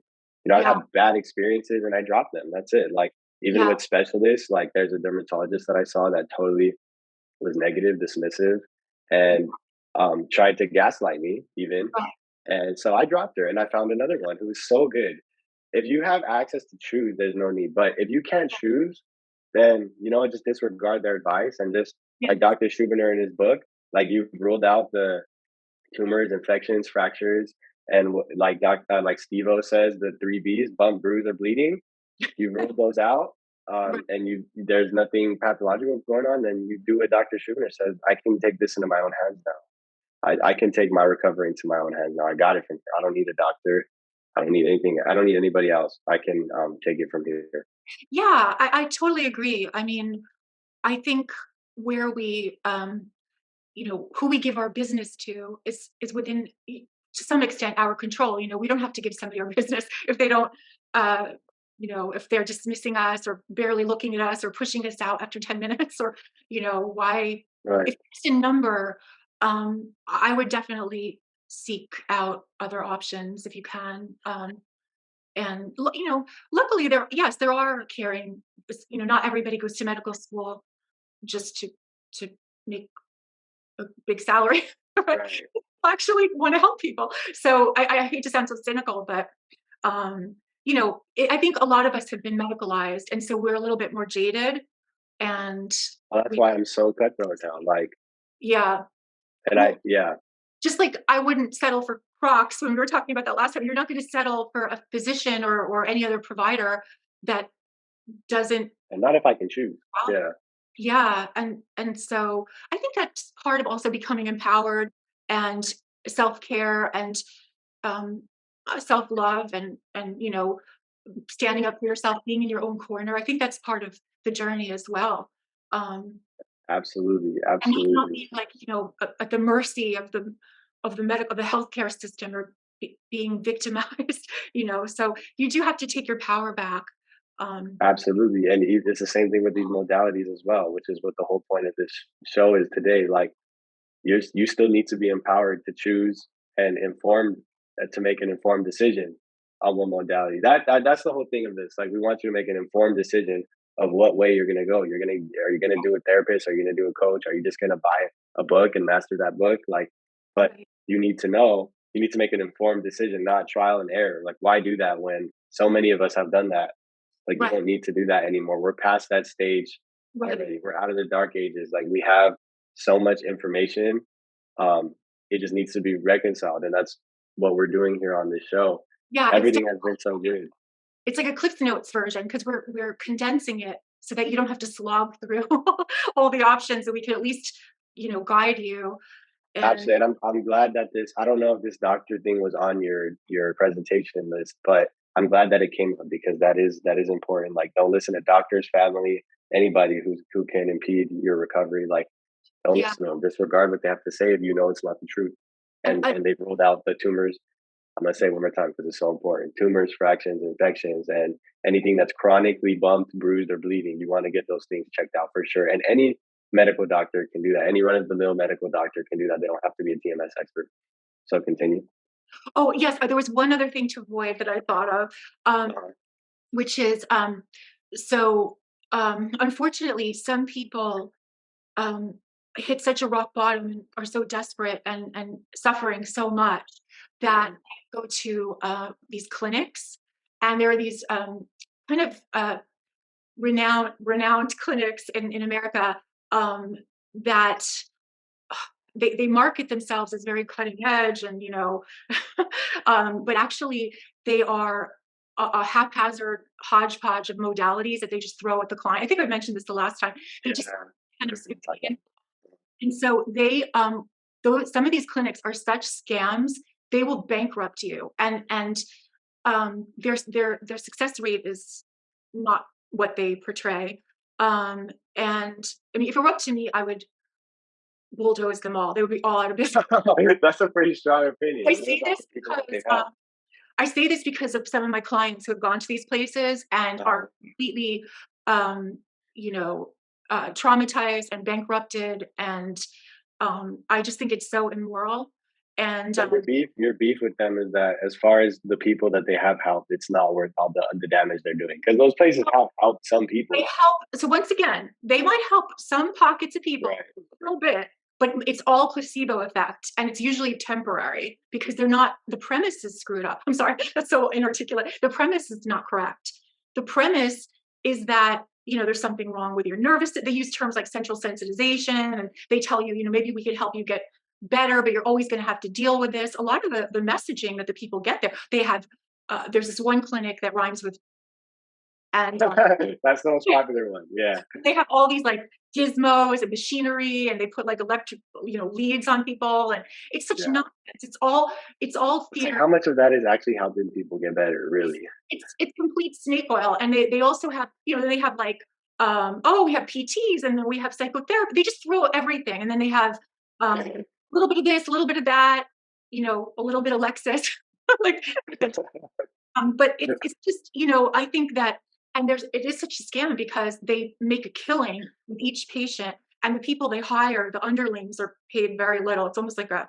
I've yeah, had bad experiences and I drop them. That's it. Like even yeah, with specialists, like there's a dermatologist that I saw that totally was negative, dismissive, and tried to gaslight me even. right, And so I dropped her and I found another one who was so good. If you have access to choose, there's no need. But if you can't choose, then just disregard their advice and just yeah, like Dr. Schubiner in his book, like you've ruled out the tumors, infections, fractures, and like Steve-O says, the three B's: bump, bruise, or bleeding. You ruled those out, right. and there's nothing pathological going on. Then you do what Dr. Schubiner says. I can take this into my own hands now. I can take my recovery into my own hands now. I got it from here. I don't need a doctor. I don't need anything. I don't need anybody else. I can take it from here. Yeah, I totally agree. I mean, I think where we who we give our business to is within to some extent our control. We don't have to give somebody our business if they don't, uh, if they're dismissing us or barely looking at us or pushing us out after 10 minutes or, why, Right. if it's a number, I would definitely seek out other options if you can. And luckily there are caring, not everybody goes to medical school just to make a big salary. Right? Right. Actually want to help people. So I hate to sound so cynical, but I think a lot of us have been medicalized, and so we're a little bit more jaded. And Well, that's we, why I'm so cutthroat now. Like, yeah, and well, yeah, just like I wouldn't settle for Crocs when we were talking about that last time. You're not going to settle for a physician or any other provider that doesn't. and not if I can choose. Well, Yeah, yeah, and so I think that's part of also becoming empowered and self-care and um, self-love and standing up for yourself, being in your own corner. I think that's part of the journey as well. Um, absolutely, and not absolutely, being like at the mercy of the healthcare system or being victimized. So you do have to take your power back. Um, absolutely. And it's the same thing with these modalities as well, which is what the whole point of this show is today. Like, you still need to be empowered to choose and informed to make an informed decision on what modality. That's the whole thing of this. Like, we want you to make an informed decision of what way you're gonna go. Are you gonna do a therapist? Are you gonna do a coach? Are you just gonna buy a book and master that book? Like, but right, you need to know. You need to make an informed decision, not trial and error. Like, why do that when so many of us have done that? Like, you right, don't need to do that anymore. We're past that stage right. already. We're out of the dark ages. Like, we have so much information. It just needs to be reconciled, and that's what we're doing here on this show. Yeah, Everything has been so good. it's like a Cliff Notes version because we're condensing it so that you don't have to slog through all the options, and we can at least guide you. And Absolutely, and I'm glad that this. I don't know if this doctor thing was on your presentation list, but I'm glad that it came up because that is important. Like, don't listen to doctors, family, anybody who can impede your recovery. Like, don't yeah, listen to them. Disregard what they have to say if you know it's not the truth. and And they've ruled out the tumors. I'm gonna say it one more time because it's so important. Tumors, fractions, infections, and anything that's chronically bumped, bruised, or bleeding. You want to get those things checked out for sure. And any medical doctor can do that. Any run of the mill medical doctor can do that. They don't have to be a TMS expert. So continue. oh yes, there was one other thing to avoid that I thought of, Uh-huh. which is so unfortunately some people um, hit such a rock bottom and are so desperate and suffering so much that Mhm. they go to these clinics, and there are these kind of renowned clinics in America that they market themselves as very cutting edge and but actually they are a haphazard hodgepodge of modalities that they just throw at the client. I think I mentioned this the last time. They Yeah. just kind of It's like that. and so some of these clinics are such scams, they will bankrupt you. And their success rate is not what they portray. And I mean, if it were up to me, I would bulldoze them all. They would be all out of business. That's a pretty strong I opinion. What say about this the people that they because have? I say this because of some of my clients who have gone to these places and Uh, are completely, um, traumatized and bankrupted, and I just think it's so immoral. And but your beef with them is that as far as the people that they have helped, it's not worth all the damage they're doing because those places have helped some they people. help. So once again, they might help some pockets of people Right. a little bit, but it's all placebo effect, and it's usually temporary because they're not. The premise is screwed up. I'm sorry, that's so inarticulate. The premise is not correct. The premise is that there's something wrong with your nervous. They use terms like central sensitization, and they tell you, maybe we could help you get better, but you're always going to have to deal with this. A lot of the messaging that the people get there, they have. There's this one clinic that rhymes with and That's the most popular one. Yeah. they have all these like gizmos and machinery, and they put like electric leads on people, and it's such Yeah. nonsense. It's all It's like theater. how much of that is actually helping people get better, it's really? it's complete snake oil. And they also have they have like oh, we have PTs, and then we have psychotherapy. They just throw everything, and then they have a little bit of this, a little bit of that. a little bit of Lexus, like, but it's just, I think that, and it is such a scam because they make a killing with each patient, and the people they hire, the underlings, are paid very little. It's almost like a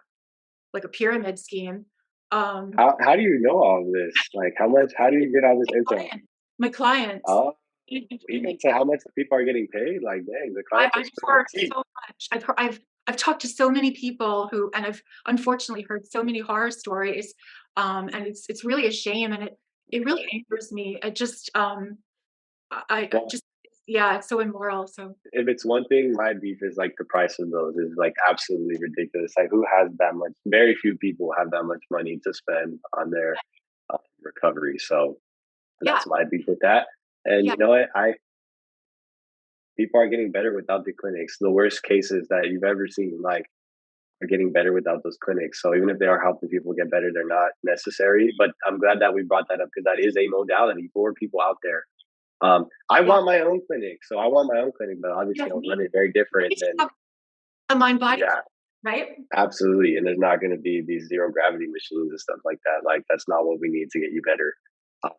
pyramid scheme. Um, How do you know all of this? Like, how much? How do you get all this intel? clients, my clients. Oh, even to how much the people are getting paid? Like, dang, the clients are I've spending heard tea. so much. I've talked to so many people and I've unfortunately heard so many horror stories, and it's really a shame, and it really angers me. I Well, just, yeah, it's so immoral. So if it's one thing, my beef is like the price of those is like absolutely ridiculous. Like, who has that much? Very few people have that much money to spend on their recovery. So yeah, that's my beef with that. And yeah, you know what? I People are getting better without the clinics. The worst cases that you've ever seen, like, are getting better without those clinics. So even if they are helping people get better, they're not necessary. But I'm glad that we brought that up because that is a modality for people out there. I yeah, want my own clinic, so I want my own clinic, but yeah. obviously I'll Me, run it very different me than too. A mind body, yeah, right? absolutely. And there's not going to be these zero gravity machines and stuff like that. Like that's not what we need to get you better. Um,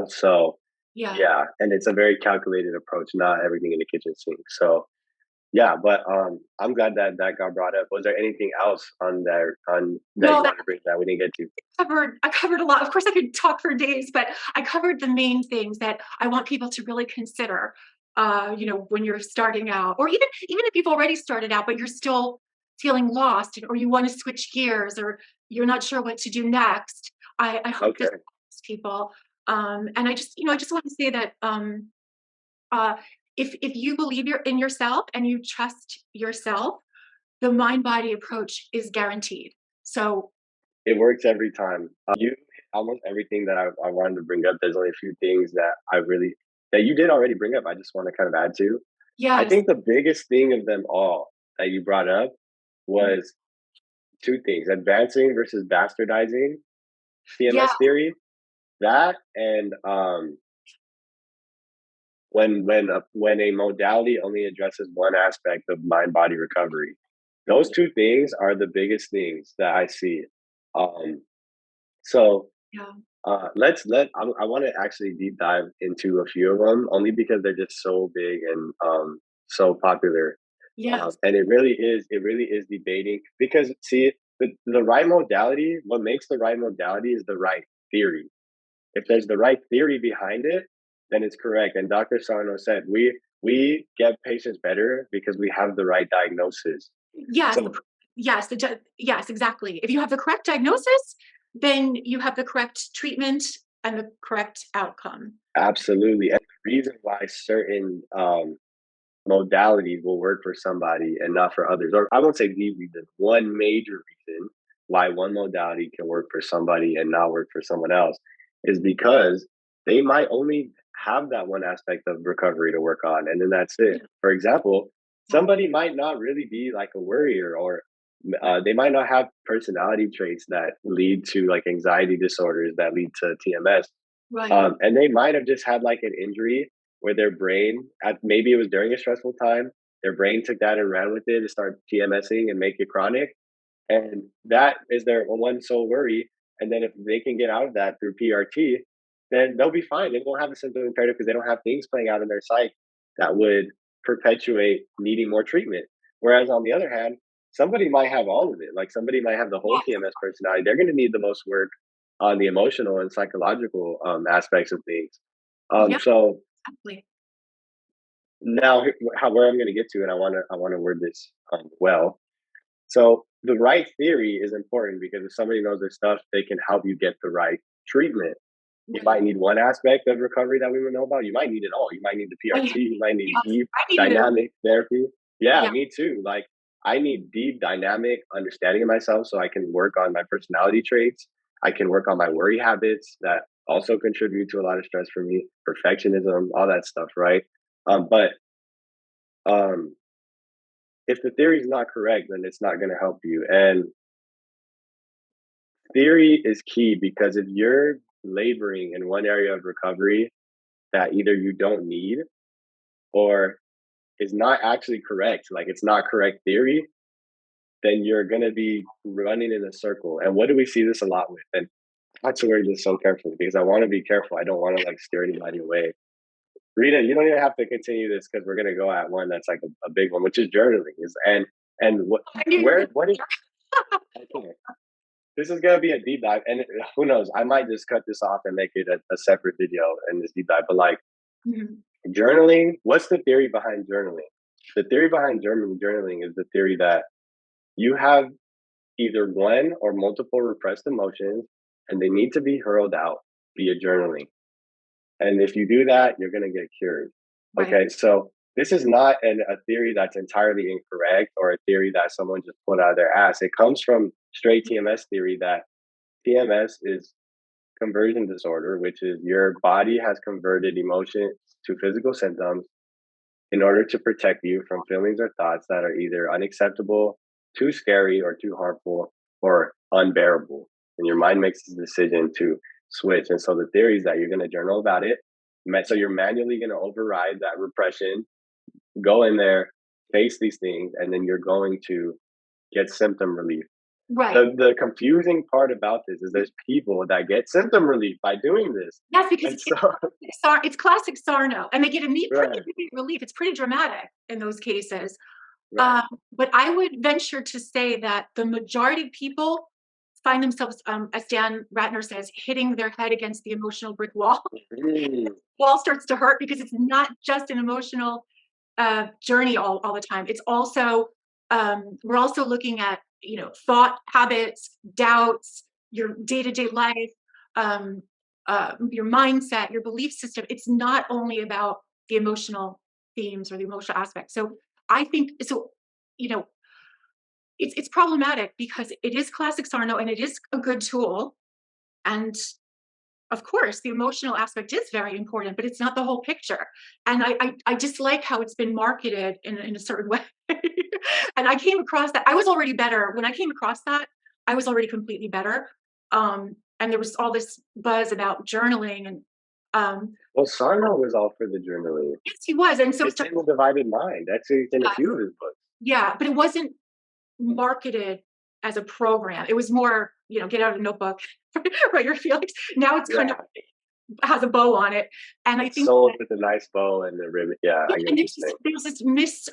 so Yeah. yeah, and it's a very calculated approach, not everything in the kitchen sink. So yeah, but I'm glad that that got brought up. Was there anything else on there on that No, you wanted to bring that we didn't get to? I covered a lot. Of course, I could talk for days, but I covered the main things that I want people to really consider. When you're starting out, or even if you've already started out, but you're still feeling lost, or you want to switch gears, or you're not sure what to do next. I hope this Okay, helps people. And I just want to say that uh, if you believe in yourself and you trust yourself, the mind body approach is guaranteed. So it works every time. You hit almost everything that I wanted to bring up. There's only a few things that I really that you did already bring up. I just want to kind of add to. I yes, think the biggest thing of them all that you brought up was two things: advancing versus bastardizing yeah, TMS theory. That and when a modality only addresses one aspect of mind body recovery. Those two things are the biggest things that I see. Um, so yeah, I want to actually deep dive into a few of them only because they're just so big and so popular. yes, And it really is debating because see the right modality, what makes the right modality is the right theory. If there's the right theory behind it, then it's correct. And Dr. Sarno said we get patients better because we have the right diagnosis. yes, So yes, exactly. If you have the correct diagnosis, then you have the correct treatment and the correct outcome. absolutely. And the reason why certain modalities will work for somebody and not for others, or I won't say the reason, one major reason why one modality can work for somebody and not work for someone else is because they might only have that one aspect of recovery to work on, and then that's it. Yeah, For example, yeah, somebody might not really be like a worrier, or they might not have personality traits that lead to like anxiety disorders that lead to TMS, right. and they might have just had like an injury where their brain, maybe it was during a stressful time, their brain took that and ran with it to start TMSing and make it chronic. And that is their one sole worry. And then if they can get out of that through PRT, then they'll be fine. They won't have a symptom imperative because they don't have things playing out in their psyche that would perpetuate needing more treatment. Whereas on the other hand, somebody might have all of it. Like somebody might have the whole Yes, TMS personality. They're going to need the most work on the emotional and psychological aspects of things. yeah, So exactly. now, where I'm going to get to, and I want to word this well. So the right theory is important because if somebody knows their stuff, they can help you get the right treatment. You might Right. need one aspect of recovery that we would know about. You might need it all. You might need the PRT. You might need Yes, deep I needed it. dynamic therapy. Yeah, Yeah, me too. Like I need deep dynamic understanding of myself so I can work on my personality traits. I can work on my worry habits that also contribute to a lot of stress for me, perfectionism, all that stuff, right? But um, if the theory is not correct, then it's not going to help you. And theory is key because if you're laboring in one area of recovery that either you don't need or is not actually correct, like it's not correct theory, then you're going to be running in a circle. And what do we see this a lot with? And I have to word this so carefully because I want to be careful. I don't want to like steer anybody away. Rita, you don't even have to continue this because we're going to go at one that's like a big one, which is journaling. And I knew you were what is, okay, this is going to be a deep dive. And who knows, I might just cut this off and make it a separate video in this deep dive. But like, Mhm. journaling, what's the theory behind journaling? The theory behind journaling is the theory that you have either one or multiple repressed emotions and they need to be hurled out via journaling. And if you do that, you're going to get cured. Right. Okay. So this is not a theory that's entirely incorrect or a theory that someone just put out of their ass. It comes from straight TMS theory that TMS is conversion disorder, which is your body has converted emotions to physical symptoms in order to protect you from feelings or thoughts that are either unacceptable, too scary, or too harmful, or unbearable. And your mind makes the decision to switch. And so the theory is that you're going to journal about it. So you're manually going to override that repression, go in there, face these things, and then you're going to get symptom relief. Right. The confusing part about this is there's people that get symptom relief by doing this. Yes, because And it's so, it's classic Sarno, and they get pretty right, immediate relief. It's pretty dramatic in those cases. right. But I would venture to say that the majority of people find themselves, as Dan Ratner says, hitting their head against the emotional brick wall. Mm, Wall starts to hurt because it's not just an emotional journey all the time. It's also we're also looking at thought habits, doubts, your day-to-day life, um, your mindset, your belief system. It's not only about the emotional themes or the emotional aspects. So I think so. You know, it's problematic because it is classic Sarno and it is a good tool. And of course, the emotional aspect is very important, but it's not the whole picture. And I just like how it's been marketed in a certain way. And I came across that. I was already better. When I came across that, I was already completely better. And there was all this buzz about journaling and well, Sarno was all for the journaling. yes, he was. And so, It's in The Divided Mind. That's in a yeah, few of his books. yeah, but it wasn't marketed as a program. It was more, get out a notebook, write your feelings. Now it's kind of Yeah, has a bow on it. And I it's think sold that, with a nice bow and the ribbon. Yeah, yeah, I get and what you're saying. there's this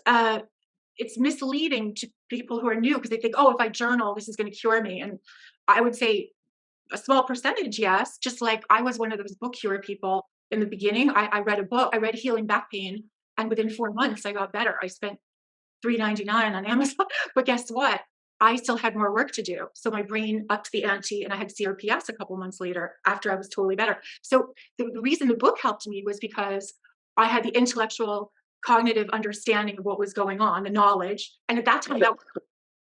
it's misleading to people who are new because they think, oh, if I journal, this is going to cure me. And I would say a small percentage, yes. Just like I was one of those book cure people in the beginning. I read a book, I read Healing Back Pain, and within 4 months I got better. I spent $3.99 on Amazon. But guess what? I still had more work to do. So my brain upped the ante and I had CRPS a couple months later after I was totally better. So the reason the book helped me was because I had the intellectual cognitive understanding of what was going on, the knowledge. And at that time that was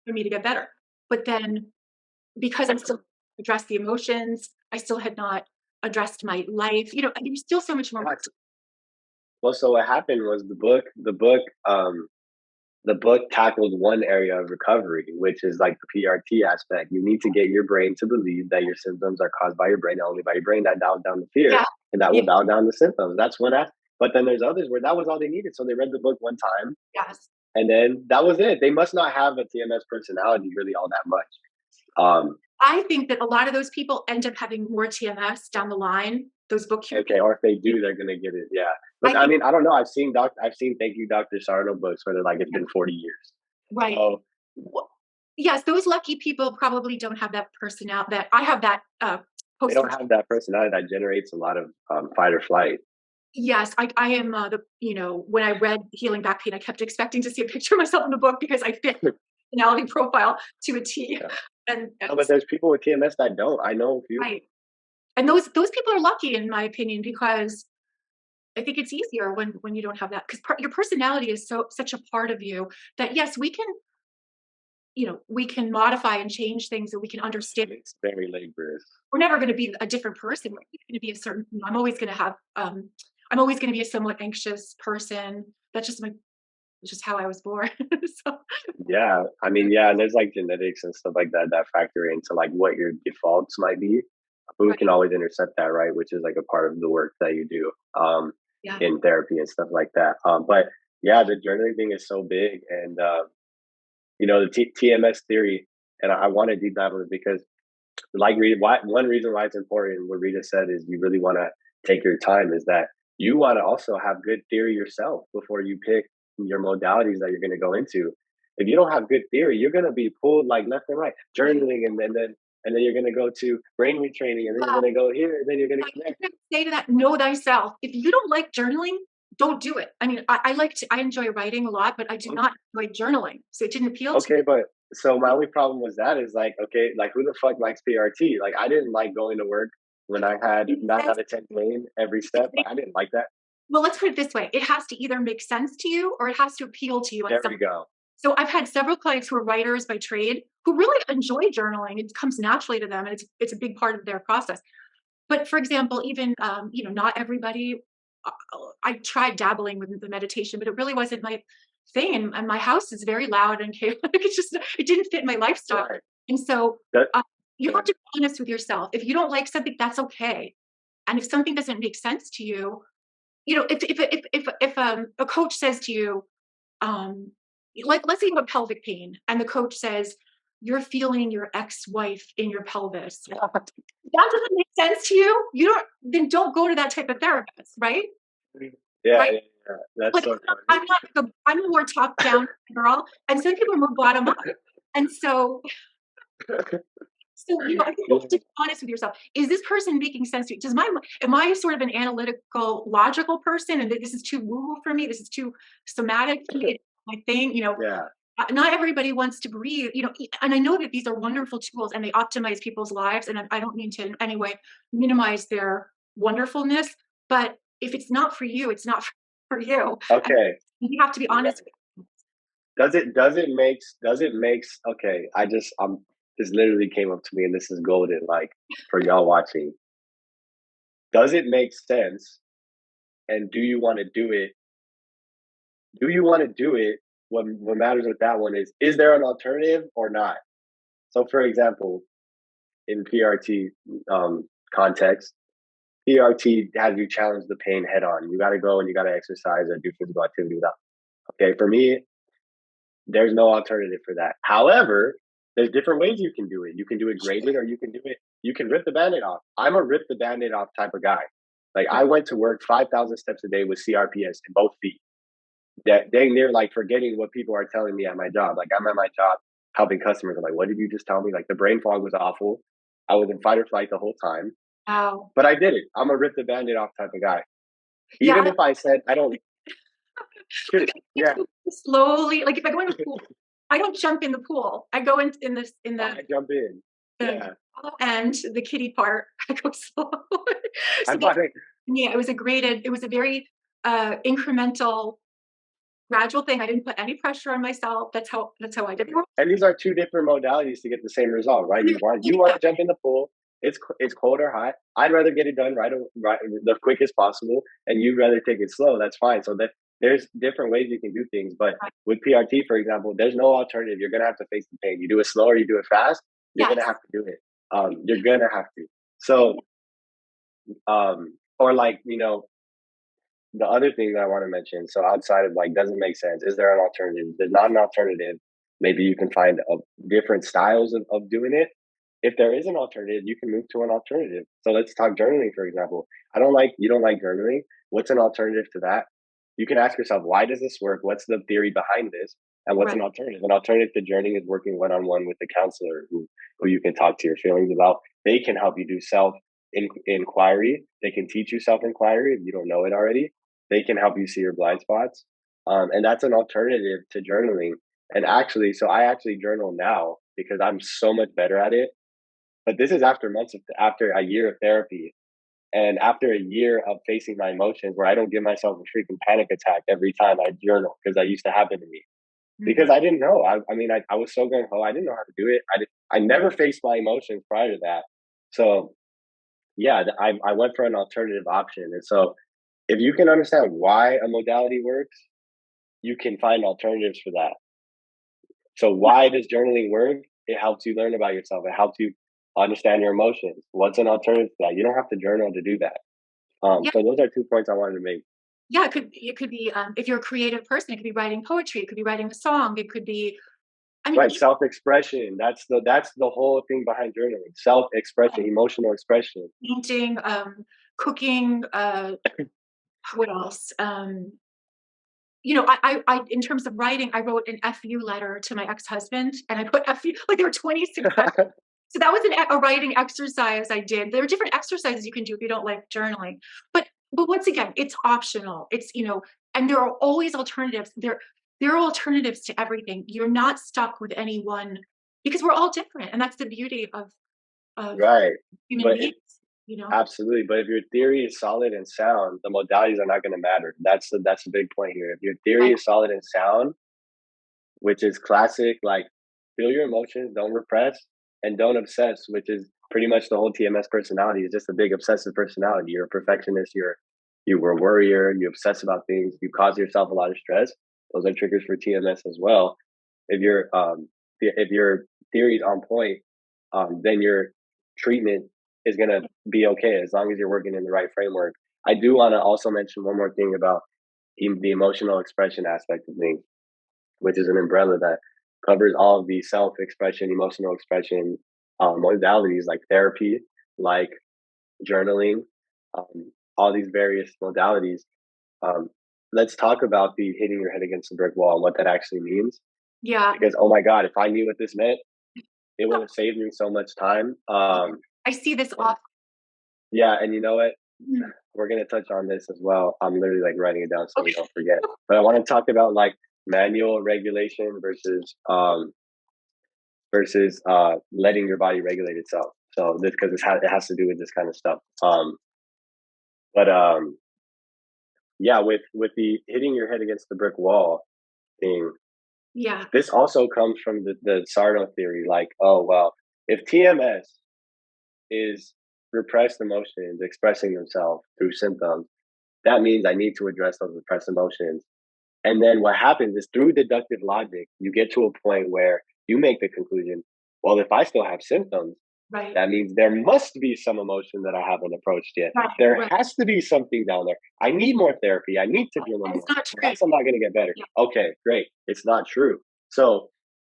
for me to get better. But then because I still addressed the emotions, I still had not addressed my life. There's still so much more. Well, so what happened was the book tackled one area of recovery, which is like the PRT aspect. You need to get your brain to believe that your symptoms are caused by your brain, only by your brain. That dials down the fear, Yeah. and that Yeah. will dial down the symptoms. That's one aspect. But then there's others where that was all they needed. So they read the book one time, Yes. and then that was it. They must not have a TMS personality really all that much. Um, I think that a lot of those people end up having more TMS down the line. Those book cure okay, people. or if they do, they're gonna get it. Yeah. Look, I I think mean, I don't know. I've seen Thank You, Dr. Sarno books where they're like, it's been 40 years. right. So Yes, those lucky people probably don't have that personality. That I have that they poster. don't have that personality that generates a lot of fight or flight. Yes, I am when I read Healing Back Pain, I kept expecting to see a picture of myself in the book because I fit the personality profile to a T. Yeah. And No, but there's people with TMS that don't. I know a few. right. And those people are lucky in my opinion because I think it's easier when you don't have that because your personality is such a part of you that yes, we can modify and change things and we can understand. It's very laborious. We're never going to be a different person. We're going to be a certain. I'm always going to have. I'm always going to be a somewhat anxious person. That's just how I was born. So Yeah, I mean, yeah, and there's like genetics and stuff like that that factor into like what your defaults might be. But we can right, always intercept that, right? Which is like a part of the work that you do yeah, in therapy and stuff like that. But yeah, the journaling thing is so big, and the TMS theory, and I want to deep dive on it because, like Rita, one reason why it's important, what Rita said, is you really want to take your time. Is that you want to also have good theory yourself before you pick your modalities that you're going to go into. If you don't have good theory, you're going to be pulled like left and right, journaling, and then you're going to go to brain retraining, and then you're going to go here, and then you're going to connect. Say to that, know thyself. If you don't like journaling, don't do it. I mean, I enjoy writing a lot, but I do not enjoy journaling. So it didn't appeal to me. Okay, but so my only problem was that is like, okay, like who the fuck likes PRT? Like I didn't like going to work when I had 9 out of 10 pain every step. I didn't like that. Well, let's put it this way. It has to either make sense to you or it has to appeal to you. There we go. So I've had several clients who are writers by trade who really enjoy journaling. It comes naturally to them, and it's a big part of their process. But for example, even not everybody. I tried dabbling with the meditation, but it really wasn't my thing. And my house is very loud and chaotic. It didn't fit my lifestyle. Right. And so you have to be honest with yourself. If you don't like something, that's okay. And if something doesn't make sense to you, if a coach says to you, like let's say you have pelvic pain, and the coach says you're feeling your ex-wife in your pelvis. That doesn't make sense to you. Then don't go to that type of therapist, right? Yeah, right? Yeah. That's like, so funny. I'm a more top-down girl, and some people are more bottom-up. And so you have to be honest with yourself. Is this person making sense to you? Am I sort of an analytical, logical person, and this is too woo-woo for me? This is too somatic for me, my thing, Yeah. Not everybody wants to breathe, and I know that these are wonderful tools and they optimize people's lives. And I don't mean to in any way minimize their wonderfulness, but if it's not for you, it's not for you. Okay. You have to be honest. Does it make, okay. This literally came up to me, and this is golden, like for y'all watching. Does it make sense? And do you want to do it? What matters with that one is there an alternative or not? So, for example, in PRT context, PRT has you challenge the pain head on. You got to go and you got to exercise or do physical activity without. Okay, for me, there's no alternative for that. However, there's different ways you can do it. You can do it graded, or you can rip the Band-Aid off. I'm a rip the Band-Aid off type of guy. Like I went to work 5,000 steps a day with CRPS in both feet. That dang near like forgetting what people are telling me at my job. Like I'm at my job helping customers. I'm like, what did you just tell me? Like the brain fog was awful. I was in fight or flight the whole time. Wow. But I did it. I'm a rip the Band-Aid off type of guy. Even if I said I don't. Yeah. Slowly, like if I go in the pool, I don't jump in the pool. I go in the. I jump in. Yeah. And the kiddie part, I go slow. Yeah, it was a very incremental, gradual thing. I didn't put any pressure on myself. That's how I did it. And these are two different modalities to get the same result, right? You want to jump in the pool. It's cold or hot. I'd rather get it done right the quickest possible, and you'd rather take it slow. That's fine. So there's different ways you can do things. But with PRT, for example, there's no alternative. You're gonna have to face the pain. You do it slow or you do it fast. You're gonna have to do it. You're gonna have to. So, or like the other thing that I want to mention. So outside of like, doesn't make sense. Is there an alternative? There's not an alternative. Maybe you can find different styles of doing it. If there is an alternative, you can move to an alternative. So let's talk journaling, for example. You don't like journaling. What's an alternative to that? You can ask yourself, why does this work? What's the theory behind this? And what's an alternative? An alternative to journaling is working one-on-one with a counselor who you can talk to your feelings about. They can help you do self-inquiry. They can teach you self-inquiry if you don't know it already. They can help you see your blind spots. And that's an alternative to journaling. And actually, so I actually journal now because I'm so much better at it. But this is after a year of therapy, and after a year of facing my emotions, where I don't give myself a freaking panic attack every time I journal, because that used to happen to me. Because I didn't know. I was so gung ho. I didn't know how to do it. I never faced my emotions prior to that. So yeah, I went for an alternative option. And so if you can understand why a modality works, you can find alternatives for that. So why does journaling work? It helps you learn about yourself. It helps you understand your emotions. What's an alternative to that? You don't have to journal to do that. So those are 2 points I wanted to make. Yeah, it could be if you're a creative person, it could be writing poetry, it could be writing a song, it could be I mean, Right, self-expression. That's the whole thing behind journaling. Self-expression, emotional expression. painting, cooking, what else? In terms of writing, I wrote an FU letter to my ex-husband, and I put FU, like there were 26. So that was a writing exercise I did. There are different exercises you can do if you don't like journaling. But once again, it's optional. And there are always alternatives. There are alternatives to everything. You're not stuck with any one, because we're all different, and that's the beauty of Right. human But beings. You know, absolutely. But if your theory is solid and sound, the modalities are not going to matter. That's the big point here. If your theory right? is solid and sound, which is classic, like feel your emotions, don't repress, and don't obsess, which is pretty much the whole TMS personality. Is just a big obsessive personality. You're a perfectionist. You were a worrier. You obsess about things. You cause yourself a lot of stress. Those are triggers for TMS as well. If your theory is on point, then your treatment is gonna be okay as long as you're working in the right framework. I do want to also mention one more thing about the emotional expression aspect of things, which is an umbrella that covers all of the self-expression, emotional expression modalities like therapy, like journaling, all these various modalities. Um, let's talk about the hitting your head against the brick wall and what that actually means. Yeah. Because oh my god, if I knew what this meant, it would have saved me so much time. I see this often. Yeah, and you know what? Mhm. We're gonna touch on this as well. I'm literally like writing it down so we Okay. don't forget. But I want to talk about like manual regulation versus letting your body regulate itself. So this because it has to do with this kind of stuff. But yeah, with the hitting your head against the brick wall thing, Yeah. this also comes from the Sarno theory. Like, oh well, if TMS is repressed emotions expressing themselves through symptoms, that means I need to address those repressed emotions. And then what happens is through deductive logic, you get to a point where you make the conclusion, well, if I still have symptoms, Right. that means there must be some emotion that I haven't approached yet. Right. There Right. has to be something down there. I need more therapy. I need to journal And it's more. not Or true. else I'm not going to get better. Yeah. Okay, great. It's not true. So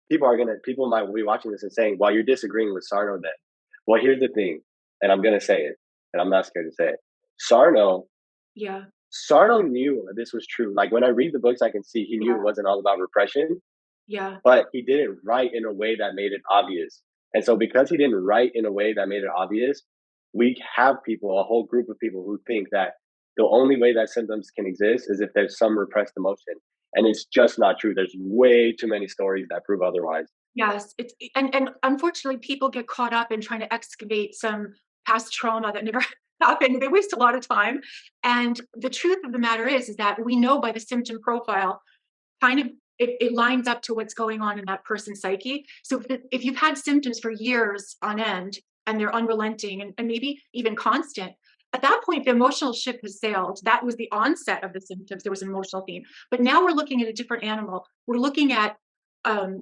people might be watching this and saying, well, you're disagreeing with Sarno then. Well, here's the thing, and I'm going to say it, and I'm not scared to say it. Sarno Yeah. Sarno knew that this was true. Like when I read the books, I can see he knew Yeah. it wasn't all about repression, Yeah. but he didn't write in a way that made it obvious. And so, because he didn't write in a way that made it obvious, we have people, a whole group of people who think that the only way that symptoms can exist is if there's some repressed emotion. And it's just not true. There's way too many stories that prove otherwise. Yes. And unfortunately, people get caught up in trying to excavate some past trauma that never happened. They waste a lot of time. And the truth of the matter is that we know by the symptom profile, kind of it lines up to what's going on in that person's psyche. So if you've had symptoms for years on end and they're unrelenting and maybe even constant, at that point the emotional ship has sailed. That was the onset of the symptoms. There was an emotional theme, but now we're looking at a different animal. We're looking at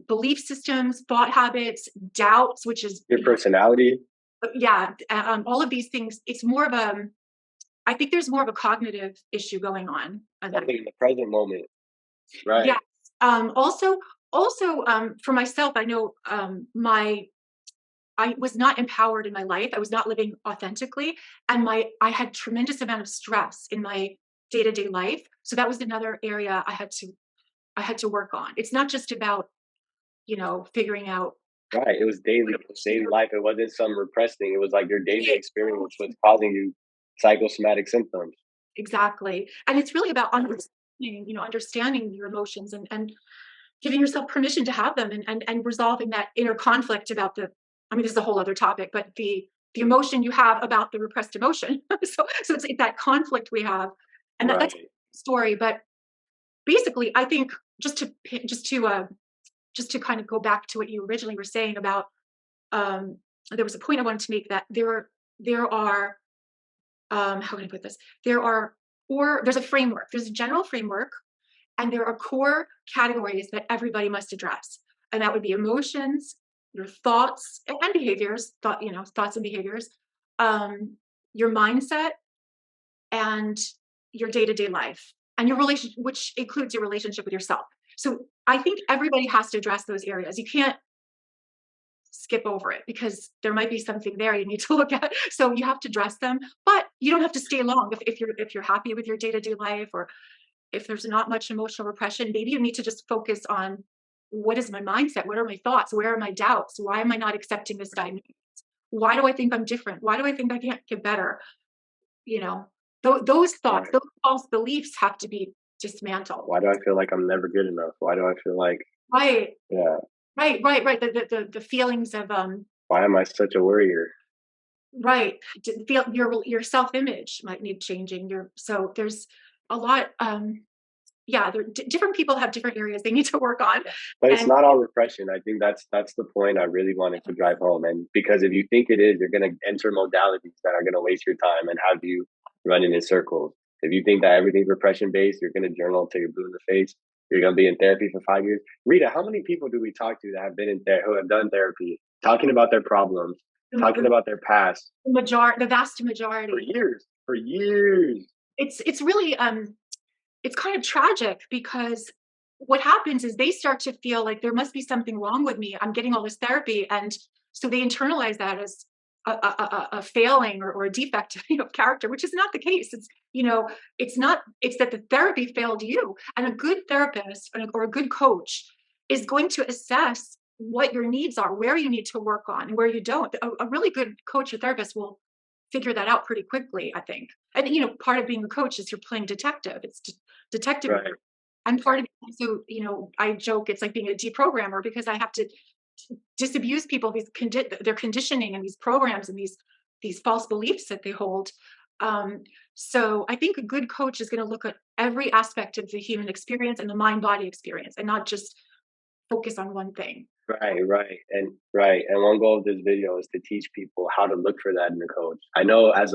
belief systems, thought habits, doubts, which is Your personality, yeah, all of these things. It's more of a, I think there's more of a cognitive issue going on. something in the present moment. Yes. Right. Also, for myself, I know I was not empowered in my life. I was not living authentically, and I had tremendous amount of stress in my day-to-day life. So that was another area I had to work on. It's not just about figuring out Right. It was daily. It was daily life. It wasn't some repressed thing. It was like your daily it. experience was causing you psychosomatic symptoms. Exactly, and it's really about understanding your emotions and giving yourself permission to have them and resolving that inner conflict about this is a whole other topic, but the emotion you have about the repressed emotion. So it's that conflict we have, and that's a Right. story. But basically, I think just to just to kind of go back to what you originally were saying about um, there was a point I wanted to make that there are how can I put this? There's a framework. There's a general framework, and there are core categories that everybody must address. And that would be emotions, your thoughts and behaviors, thoughts and behaviors, your mindset, and your day-to-day life, and your relation, which includes your relationship with yourself. So I think everybody has to address those areas. You can't skip over it because there might be something there you need to look at. So you have to address them, but you don't have to stay long if you're happy with your day-to-day life, or if there's not much emotional repression. Maybe you need to just focus on, what is my mindset? What are my thoughts? Where are my doubts? Why am I not accepting this diagnosis? Why do I think I'm different? Why do I think I can't get better? You know, those thoughts, Right. those false beliefs have to be dismantled. Why do I feel like I'm never good enough? Why do I feel like, Right, yeah, right. The feelings of why am I such a worrier? right. Feel your self-image might need changing. So there's a lot. Yeah, different people have different areas they need to work on, But it's and not all repression. I think that's the point I really wanted to drive home. And because if you think it is, you're going to enter modalities that are going to waste your time and have you running in circles. If you think that everything's repression based, you're going to journal until you're blue in the face. You're going to be in therapy for 5 years. Rita, how many people do we talk to that have been in who have done therapy, talking about their problems, talking the, about their past the vast for majority. years, for years? It's really it's kind of tragic, because what happens is they start to feel like there must be something wrong with me. I'm getting all this therapy, and so they internalize that as a failing, or a defect of character, which is not the case. It's not. It's that the therapy failed you, and a good therapist or a good coach is going to assess what your needs are, where you need to work on, and where you don't. A really good coach or therapist will figure that out pretty quickly, I think. And part of being a coach is you're playing detective. It's detective Right. work. I'm part of it. So, I joke it's like being a deprogrammer, because I have to disabuse people of their conditioning and these programs and these false beliefs that they hold. So I think a good coach is going to look at every aspect of the human experience and the mind body experience, and not just focus on one thing. And one goal of this video is to teach people how to look for that in a coach. I know as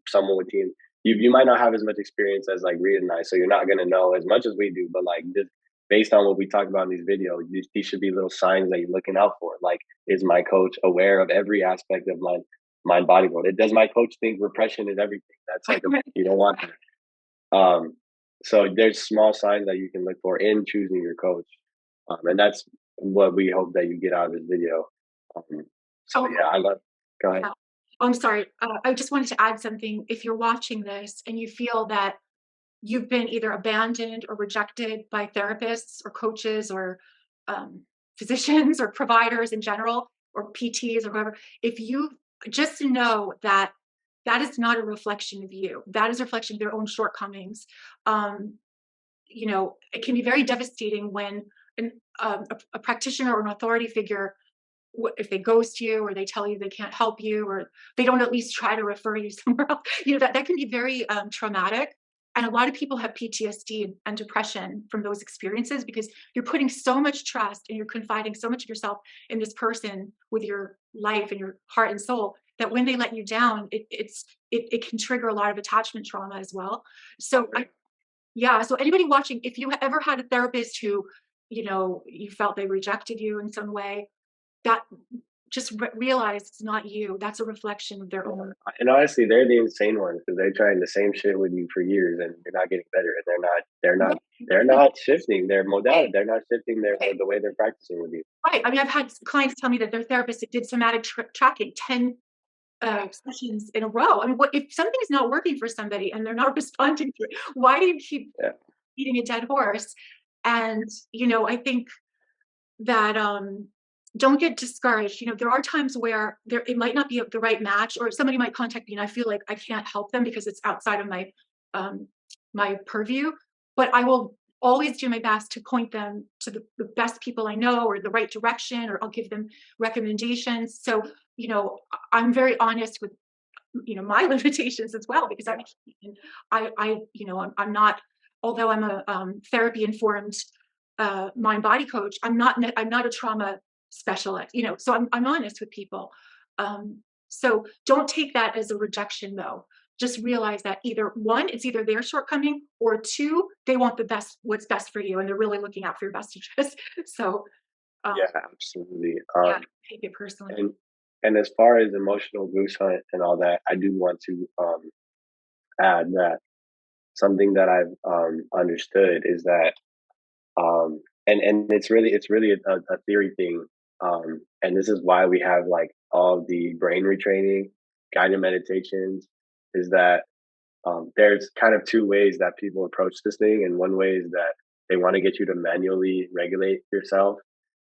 someone with team, you might not have as much experience as like Rita and I, so you're not gonna know as much as we do. But like this, based on what we talked about in these videos, these should be little signs that you're looking out for. Like, is my coach aware of every aspect of my mind body world? Does my coach think repression is everything? That's like you don't want that. So there's small signs that you can look for in choosing your coach. And that's what we hope that you get out of this video. So Oh, yeah, I love. Go ahead. yeah. Oh, I'm sorry. I just wanted to add something. If you're watching this and you feel that you've been either abandoned or rejected by therapists or coaches, or um, physicians or providers in general, or PTs or whoever, if you just know that that is not a reflection of you, that is a reflection of their own shortcomings. Um, it can be very devastating when a practitioner or an authority figure, if they ghost you, or they tell you they can't help you, or they don't at least try to refer you somewhere else. That can be very traumatic. And a lot of people have PTSD and depression from those experiences, because you're putting so much trust and you're confiding so much of yourself in this person with your life and your heart and soul, that when they let you down, it can trigger a lot of attachment trauma as well. So yeah, so anybody watching, if you ever had a therapist who, you felt they rejected you in some way, that just realize it's not you. That's a reflection of their own. And honestly, they're the insane ones because they're trying the same shit with you for years, and you're not getting better. And they're not shifting their modality. They're not shifting the way they're practicing with you. Right. I mean, I've had clients tell me that their therapist did somatic tracking 10 sessions in a row. I mean, what if something's not working for somebody and they're not responding to it? Why do you keep Yeah. beating a dead horse? And I think that don't get discouraged. There are times where it might not be the right match, or somebody might contact me and I feel like I can't help them because it's outside of um, my purview. But I will always do my best to point them to the best people I know, or the right direction, or I'll give them recommendations. So I'm very honest with my limitations as well, because I'm not, although I'm a therapy informed mind body coach, I'm not a trauma specialist, so I'm honest with people. So don't take that as a rejection, though. Just realize that either one, it's either their shortcoming, or two, they want what's best for you, and they're really looking out for your best interest. So Yeah, absolutely. yeah, take it personally. And as far as emotional goose hunt and all that, I do want to add that something that I've understood is that And it's really a theory thing. And this is why we have like all the brain retraining, guided meditations, is that there's kind of two ways that people approach this thing. And one way is that they want to get you to manually regulate yourself.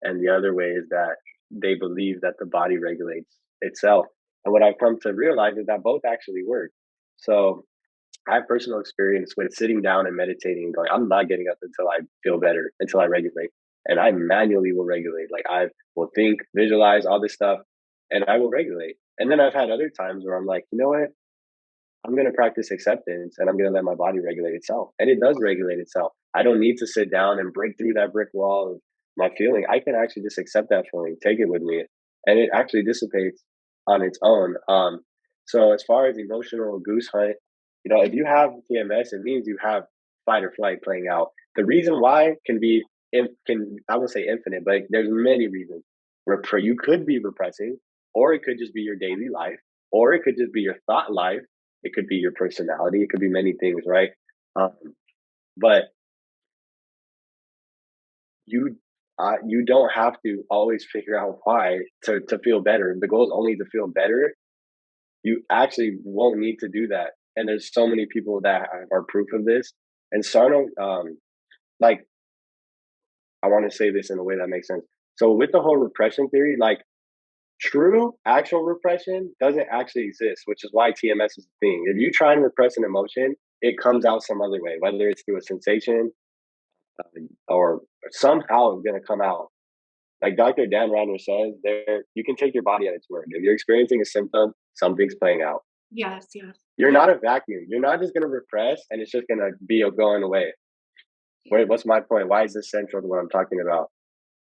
And the other way is that they believe that the body regulates itself. And what I've come to realize is that both actually work. So I have personal experience with sitting down and meditating and going, I'm not getting up until I feel better, until I regulate. And I manually will regulate. Like I will think, visualize all this stuff, and I will regulate. And then I've had other times where I'm like, you know what? I'm going to practice acceptance and I'm going to let my body regulate itself. And it does regulate itself. I don't need to sit down and break through that brick wall of my feeling. I can actually just accept that feeling, take it with me, and it actually dissipates on its own. So as far as emotional goose hunt, if you have TMS, it means you have fight or flight playing out. The reason why can be can I won't say infinite, but there's many reasons. You could be repressing, or it could just be your daily life, or it could just be your thought life, it could be your personality. It could be many things, right? Um, but you you don't have to always figure out why to feel better. The goal is only to feel better. You actually won't need to do that. And there's so many people that are proof of this. And Sarno, like I want to say this in a way that makes sense. So with the whole repression theory, like true actual repression doesn't actually exist, which is why TMS is a thing. If you try and repress an emotion, it comes out some other way, whether it's through a sensation or somehow it's going to come out. Like Dr. Dan Radner says, there you can take your body at its word. If you're experiencing a symptom, something's playing out. Yes, yes. You're not a vacuum. You're not just going to repress and it's just going to be going away. What's my point? Why is this central to what I'm talking about?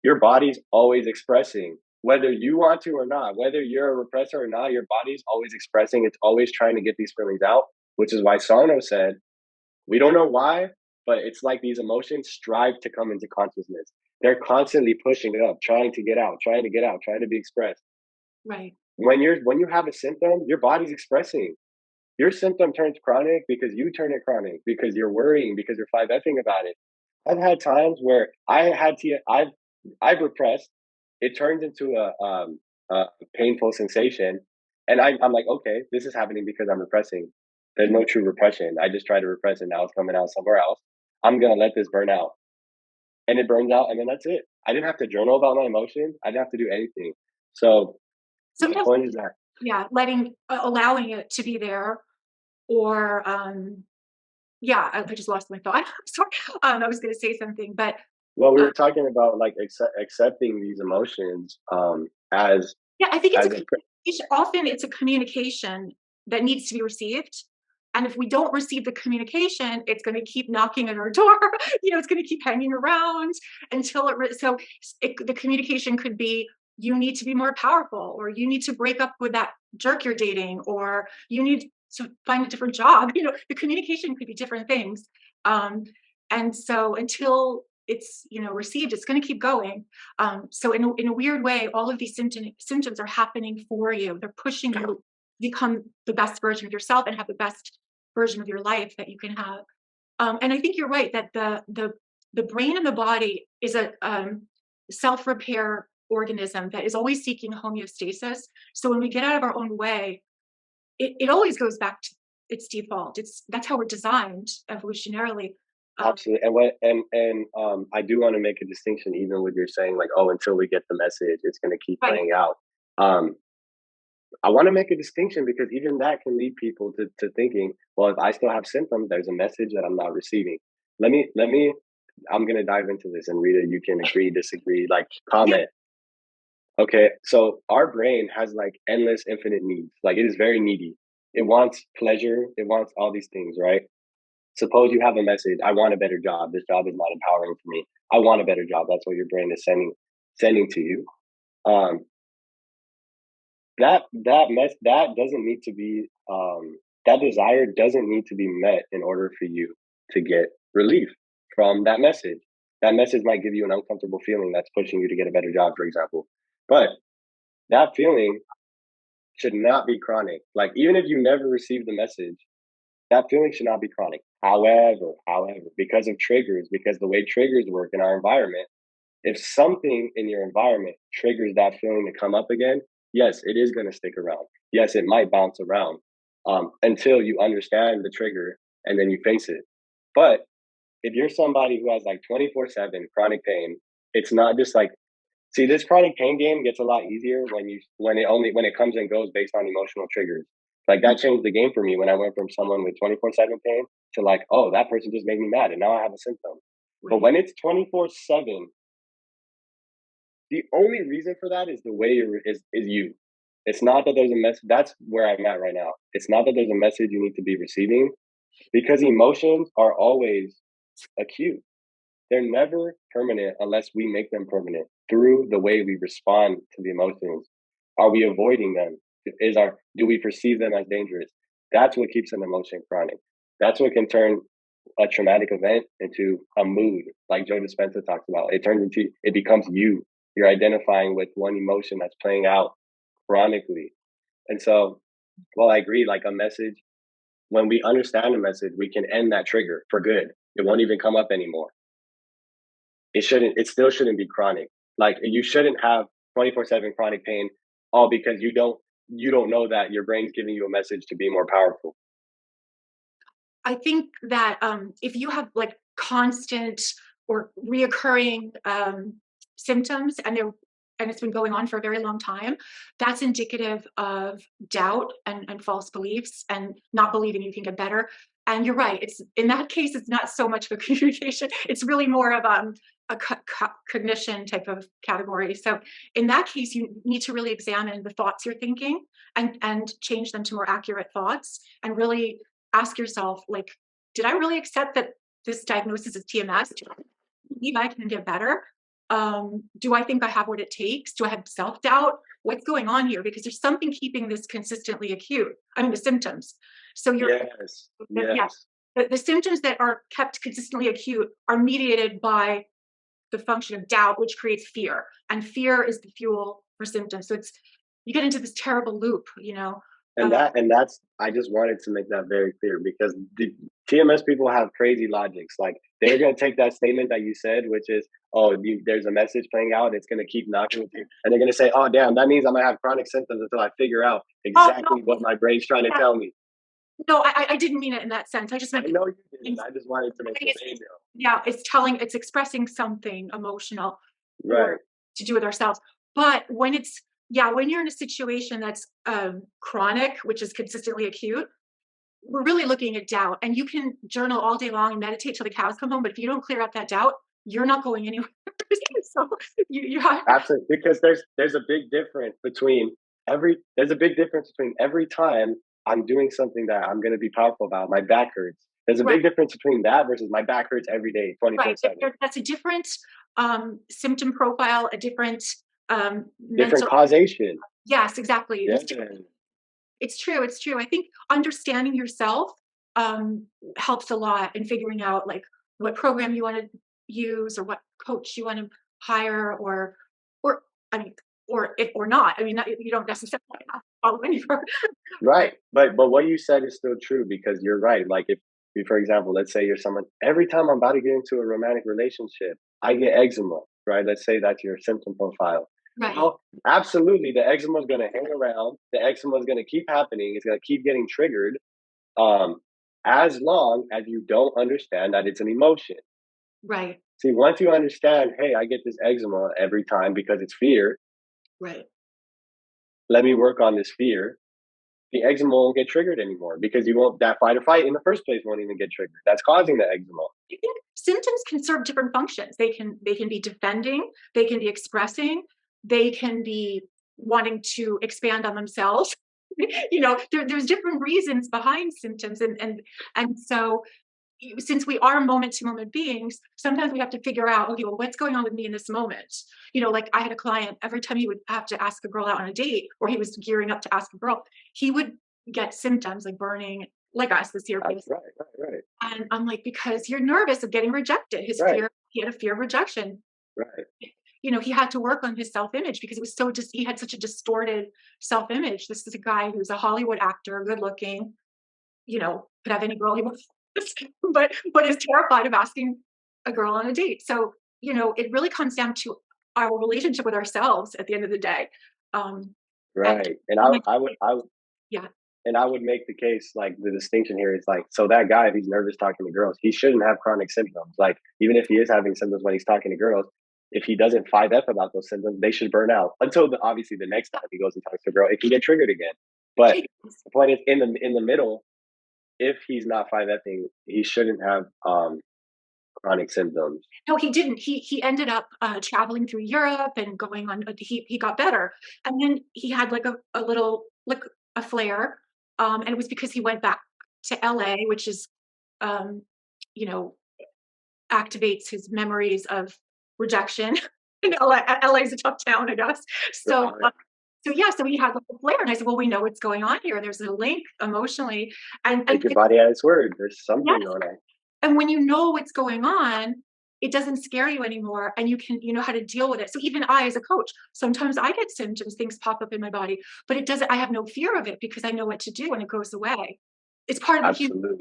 Your body's always expressing, whether you want to or not, whether you're a repressor or not, your body's always expressing. It's always trying to get these feelings out, which is why Sarno said, we don't know why, but it's like these emotions strive to come into consciousness. They're constantly pushing it up, trying to get out, trying to get out, trying to be expressed. Right. When you have a symptom, your body's expressing. Your symptom turns chronic because you turn it chronic, because you're worrying, because you're 5Fing about it. I've had times where I've repressed. It turns into a painful sensation, and I'm like, okay, this is happening because I'm repressing. There's no true repression. I just try to repress it. Now it's coming out somewhere else. I'm gonna let this burn out, and it burns out, and then that's it. I didn't have to journal about my emotions. I didn't have to do anything. So my Sometimes, point is that yeah, allowing it to be there, or yeah, I just lost my thought. I'm sorry. I was going to say something, but well, we uh, were talking about like accepting these emotions as yeah, I think it's a as a communication. Often it's a communication that needs to be received. And if we don't receive the communication, it's going to keep knocking at our door. It's going to keep hanging around until the communication could be, you need to be more powerful, or you need to break up with that jerk you're dating, or you need to find a different job. The communication could be different things. And so until it's received, it's going to keep going. So in a weird way, all of these symptoms are happening for you. They're pushing you to become the best version of yourself and have the best version of your life that you can have. And I think you're right that the brain and the body is a self-repair organism that is always seeking homeostasis. So when we get out of our own way, it always goes back to its default. That's how we're designed evolutionarily. absolutely. I do want to make a distinction, even with you're saying like, oh, until we get the message, it's going to keep Right. playing out. I want to make a distinction because even that can lead people to thinking, well, if I still have symptoms, there's a message that I'm not receiving. I'm going to dive into this, and Rita, you can agree, disagree, like Yeah. comment. Okay, so our brain has like endless, infinite needs. Like it is very needy. It wants pleasure. It wants all these things, right? Suppose you have a message, I want a better job. This job is not empowering for me. I want a better job. That's what your brain is sending to you. Um, that doesn't need to be that desire doesn't need to be met in order for you to get relief from that message. That message might give you an uncomfortable feeling that's pushing you to get a better job, for example. But that feeling should not be chronic. Like even if you never receive the message, that feeling should not be chronic. However, because of triggers, because the way triggers work in our environment, if something in your environment triggers that feeling to come up again, yes, it is going to stick around. Yes, it might bounce around until you understand the trigger and then you face it. But if you're somebody who has like 24/7 chronic pain, it's not just like, see, this chronic pain game gets a lot easier when it comes and goes based on emotional triggers. Like that changed the game for me when I went from someone with 24/7 pain to like, oh, that person just made me mad and now I have a symptom. But Right. when it's 24/7, the only reason for that is the way is you. It's not that there's a message. That's where I'm at right now. It's not that there's a message you need to be receiving because emotions are always acute. They're never permanent unless we make them permanent through the way we respond to the emotions. Are we avoiding them? Do we perceive them as dangerous? That's what keeps an emotion chronic. That's what can turn a traumatic event into a mood, like Joe Dispenza talks about. It becomes you. You're identifying with one emotion that's playing out chronically. And so, while I agree, like a message, when we understand a message, we can end that trigger for good. It won't even come up anymore. It still shouldn't be chronic. Like you shouldn't have 24/7 chronic pain all because you don't know that your brain's giving you a message to be more powerful. I think that if you have like constant or reoccurring symptoms and it's been going on for a very long time, that's indicative of doubt and false beliefs and not believing you can get better. And you're right. It's in that case, it's not so much of a communication. It's really more of a cognition type of category. So in that case, you need to really examine the thoughts you're thinking and change them to more accurate thoughts and really ask yourself, like, did I really accept that this diagnosis is TMS? Do I believe I can get better? Do I think I have what it takes? Do I have self-doubt? What's going on here? Because there's something keeping this consistently acute. I mean, the symptoms. So Yes. yeah, Yes. the symptoms that are kept consistently acute are mediated by the function of doubt, which creates fear. And fear is the fuel for symptoms. So you get into this terrible loop, you know. And that's I just wanted to make that very clear because the TMS people have crazy logics. Like they're gonna take that statement that you said, which is, "Oh, there's a message playing out. It's gonna keep knocking with you," and they're gonna say, "Oh, damn, that means I'm gonna have chronic symptoms until I figure out Oh exactly no, what my brain's trying to yeah, tell me." no, I didn't mean it in that sense. I just I meant know you didn't. it's, I just wanted to I make think sure it's they know. yeah, it's expressing something emotional or Right. to do with ourselves. But when it's yeah, when you're in a situation that's chronic, which is consistently acute, we're really looking at doubt. And you can journal all day long and meditate till the cows come home. But if you don't clear out that doubt, you're not going anywhere. So you have Absolutely, because there's a big difference between every time I'm doing something that I'm going to be powerful about. My back hurts. There's a right, big difference between that versus my back hurts every day, twenty four right. seven. That's a different symptom profile, a different Different mental. causation. Yes, exactly. Yeah, It's true. It's true. I think understanding yourself helps a lot in figuring out like what program you want to use or what coach you want to hire or I mean or if or not. I mean you don't necessarily have to follow any program. right. But what you said is still true because you're right. Like if you, for example, let's say you're someone. Every time I'm about to get into a romantic relationship, I get eczema. Right. Let's say that's your symptom profile. Right. Well, absolutely, the eczema is going to hang around. The eczema is going to keep happening. It's going to keep getting triggered um, as long as you don't understand that it's an emotion. Right. See, once you understand, hey, I get this eczema every time because it's fear, Right. let me work on this fear. The eczema won't get triggered anymore because you won't, that fight or fight in the first place won't even get triggered. That's causing the eczema. I think symptoms can serve different functions. They can be defending, they can be expressing, they can be wanting to expand on themselves. There's different reasons behind symptoms, and so since we are moment to moment beings, sometimes we have to figure out, okay, well, what's going on with me in this moment? Like I had a client, every time he would have to ask a girl out on a date, or he was gearing up to ask a girl, he would get symptoms like burning, like us, the That's CRPS. right, And I'm like, because you're nervous of getting rejected. right, He had a fear of rejection. right, He had to work on his self-image because it was so just he had such a distorted self-image. This is a guy who's a Hollywood actor, good looking, could have any girl he wants. but is terrified of asking a girl on a date. So, it really comes down to our relationship with ourselves at the end of the day. And Right. And yeah, I would make the case, like, the distinction here is like, so that guy, if he's nervous talking to girls, he shouldn't have chronic symptoms. Like, even if he is having symptoms when he's talking to girls, if he doesn't 5F about those symptoms, they should burn out until obviously the next time he goes and talks to a girl, it can get triggered again. But the point is, in the middle, if he's not 5Fing, he shouldn't have chronic symptoms. no, he didn't. He ended up traveling through Europe and going on. He got better, and then he had like a little like a flare, and it was because he went back to LA, which is, um, you know, activates his memories of rejection. And LA is a tough town, I guess. So. So yeah, so he had like a flare, and I said, "Well, we know what's going on here. There's a link emotionally, and Take your body at its word. There's something yes, on it. and when you know what's going on, it doesn't scare you anymore, and you know how to deal with it. So even I, as a coach, sometimes I get symptoms, things pop up in my body, but it doesn't. I have no fear of it because I know what to do, and it goes away. It's part of the human.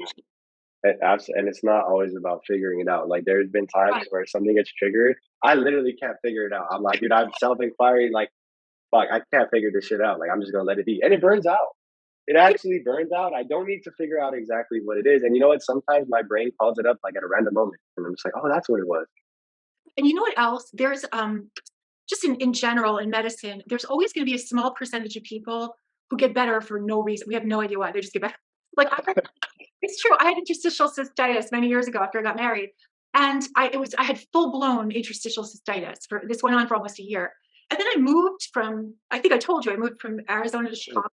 Absolutely. And it's not always about figuring it out. Like, there's been times Right. where something gets triggered, I literally can't figure it out. I'm like, dude, I'm self-inquiry. Like, fuck, I can't figure this shit out. Like, I'm just gonna let it be, and it burns out. It actually burns out. I don't need to figure out exactly what it is. And you know what? Sometimes my brain calls it up like at a random moment, and I'm just like, oh, that's what it was. And you know what else? There's just in general in medicine, there's always going to be a small percentage of people who get better for no reason. We have no idea why. They just get better. Like it's true. I had interstitial cystitis many years ago after I got married, and I had full blown interstitial cystitis. For this went on for almost a year, and then I moved from. I think I told you I moved from Arizona to Chicago,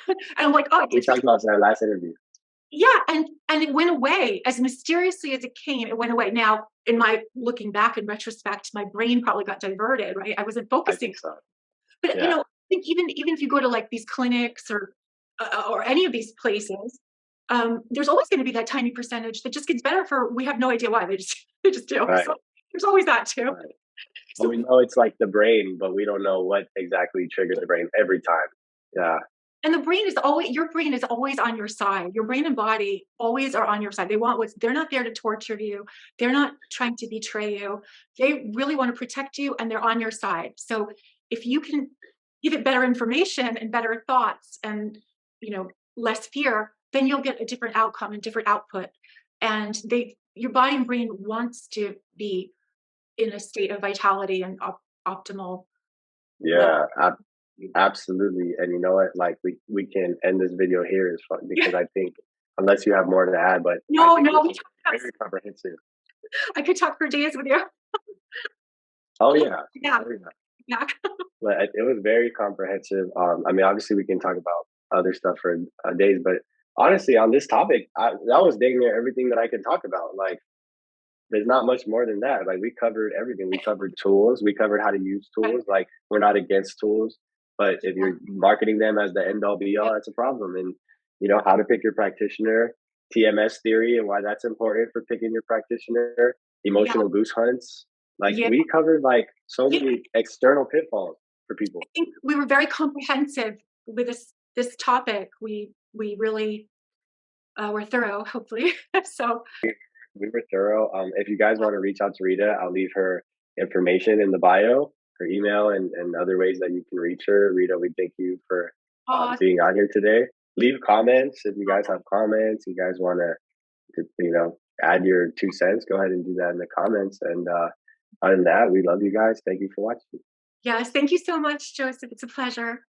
and I'm like, oh, We talked about this in our last interview. yeah, and it went away as mysteriously as it came. It went away. Now, in my looking back in retrospect, my brain probably got diverted. Right, I wasn't I focusing. think so. But Yeah. I think even if you go to like these clinics or any of these places, there's always going to be that tiny percentage that just gets better for we have no idea why they just they just do. Right. So there's always that too. Right. But So we know it's like the brain, but we don't know what exactly triggers the brain every time. Yeah. and the brain is always your brain is always on your side. Your brain and body always are on your side. They want what's they're not there to torture you. They're not trying to betray you. They really want to protect you and they're on your side. So if you can give it better information and better thoughts and less fear, then you'll get a different outcome and different output. And your body and brain wants to be in a state of vitality and optimal level. Yeah. Absolutely. And you know what? Like, we can end this video here is fun because I think, unless you have more to add, but I No, think no, this is very comprehensive. I could talk for days with you. Oh yeah. Yeah, Oh, yeah. yeah. But it was very comprehensive. I mean, obviously, we can talk about other stuff for days, but honestly, on this topic, that was dang near everything that I could talk about. Like, there's not much more than that. Like, we covered everything. We covered tools. We covered how to use Right. tools. Like, we're not against tools, but if you're marketing them as the end all be all, that's a problem. And how to pick your practitioner, TMS theory, and why that's important for picking your practitioner, Yeah, emotional goose hunts. Like, yeah. we covered like so Yeah, many external pitfalls for I people. think we were very comprehensive with this topic. We really were thorough, hopefully. So We were thorough. If you guys want to reach out to Rita, I'll leave her information in the bio, her email, and other ways that you can reach her. Rita, we thank you for uh, being on here today. Leave comments if you guys have comments. You guys want to add your 2 cents. Go ahead and do that in the comments. And other than that, we love you guys. Thank you for watching. yes, thank you so much, Joseph. It's a pleasure.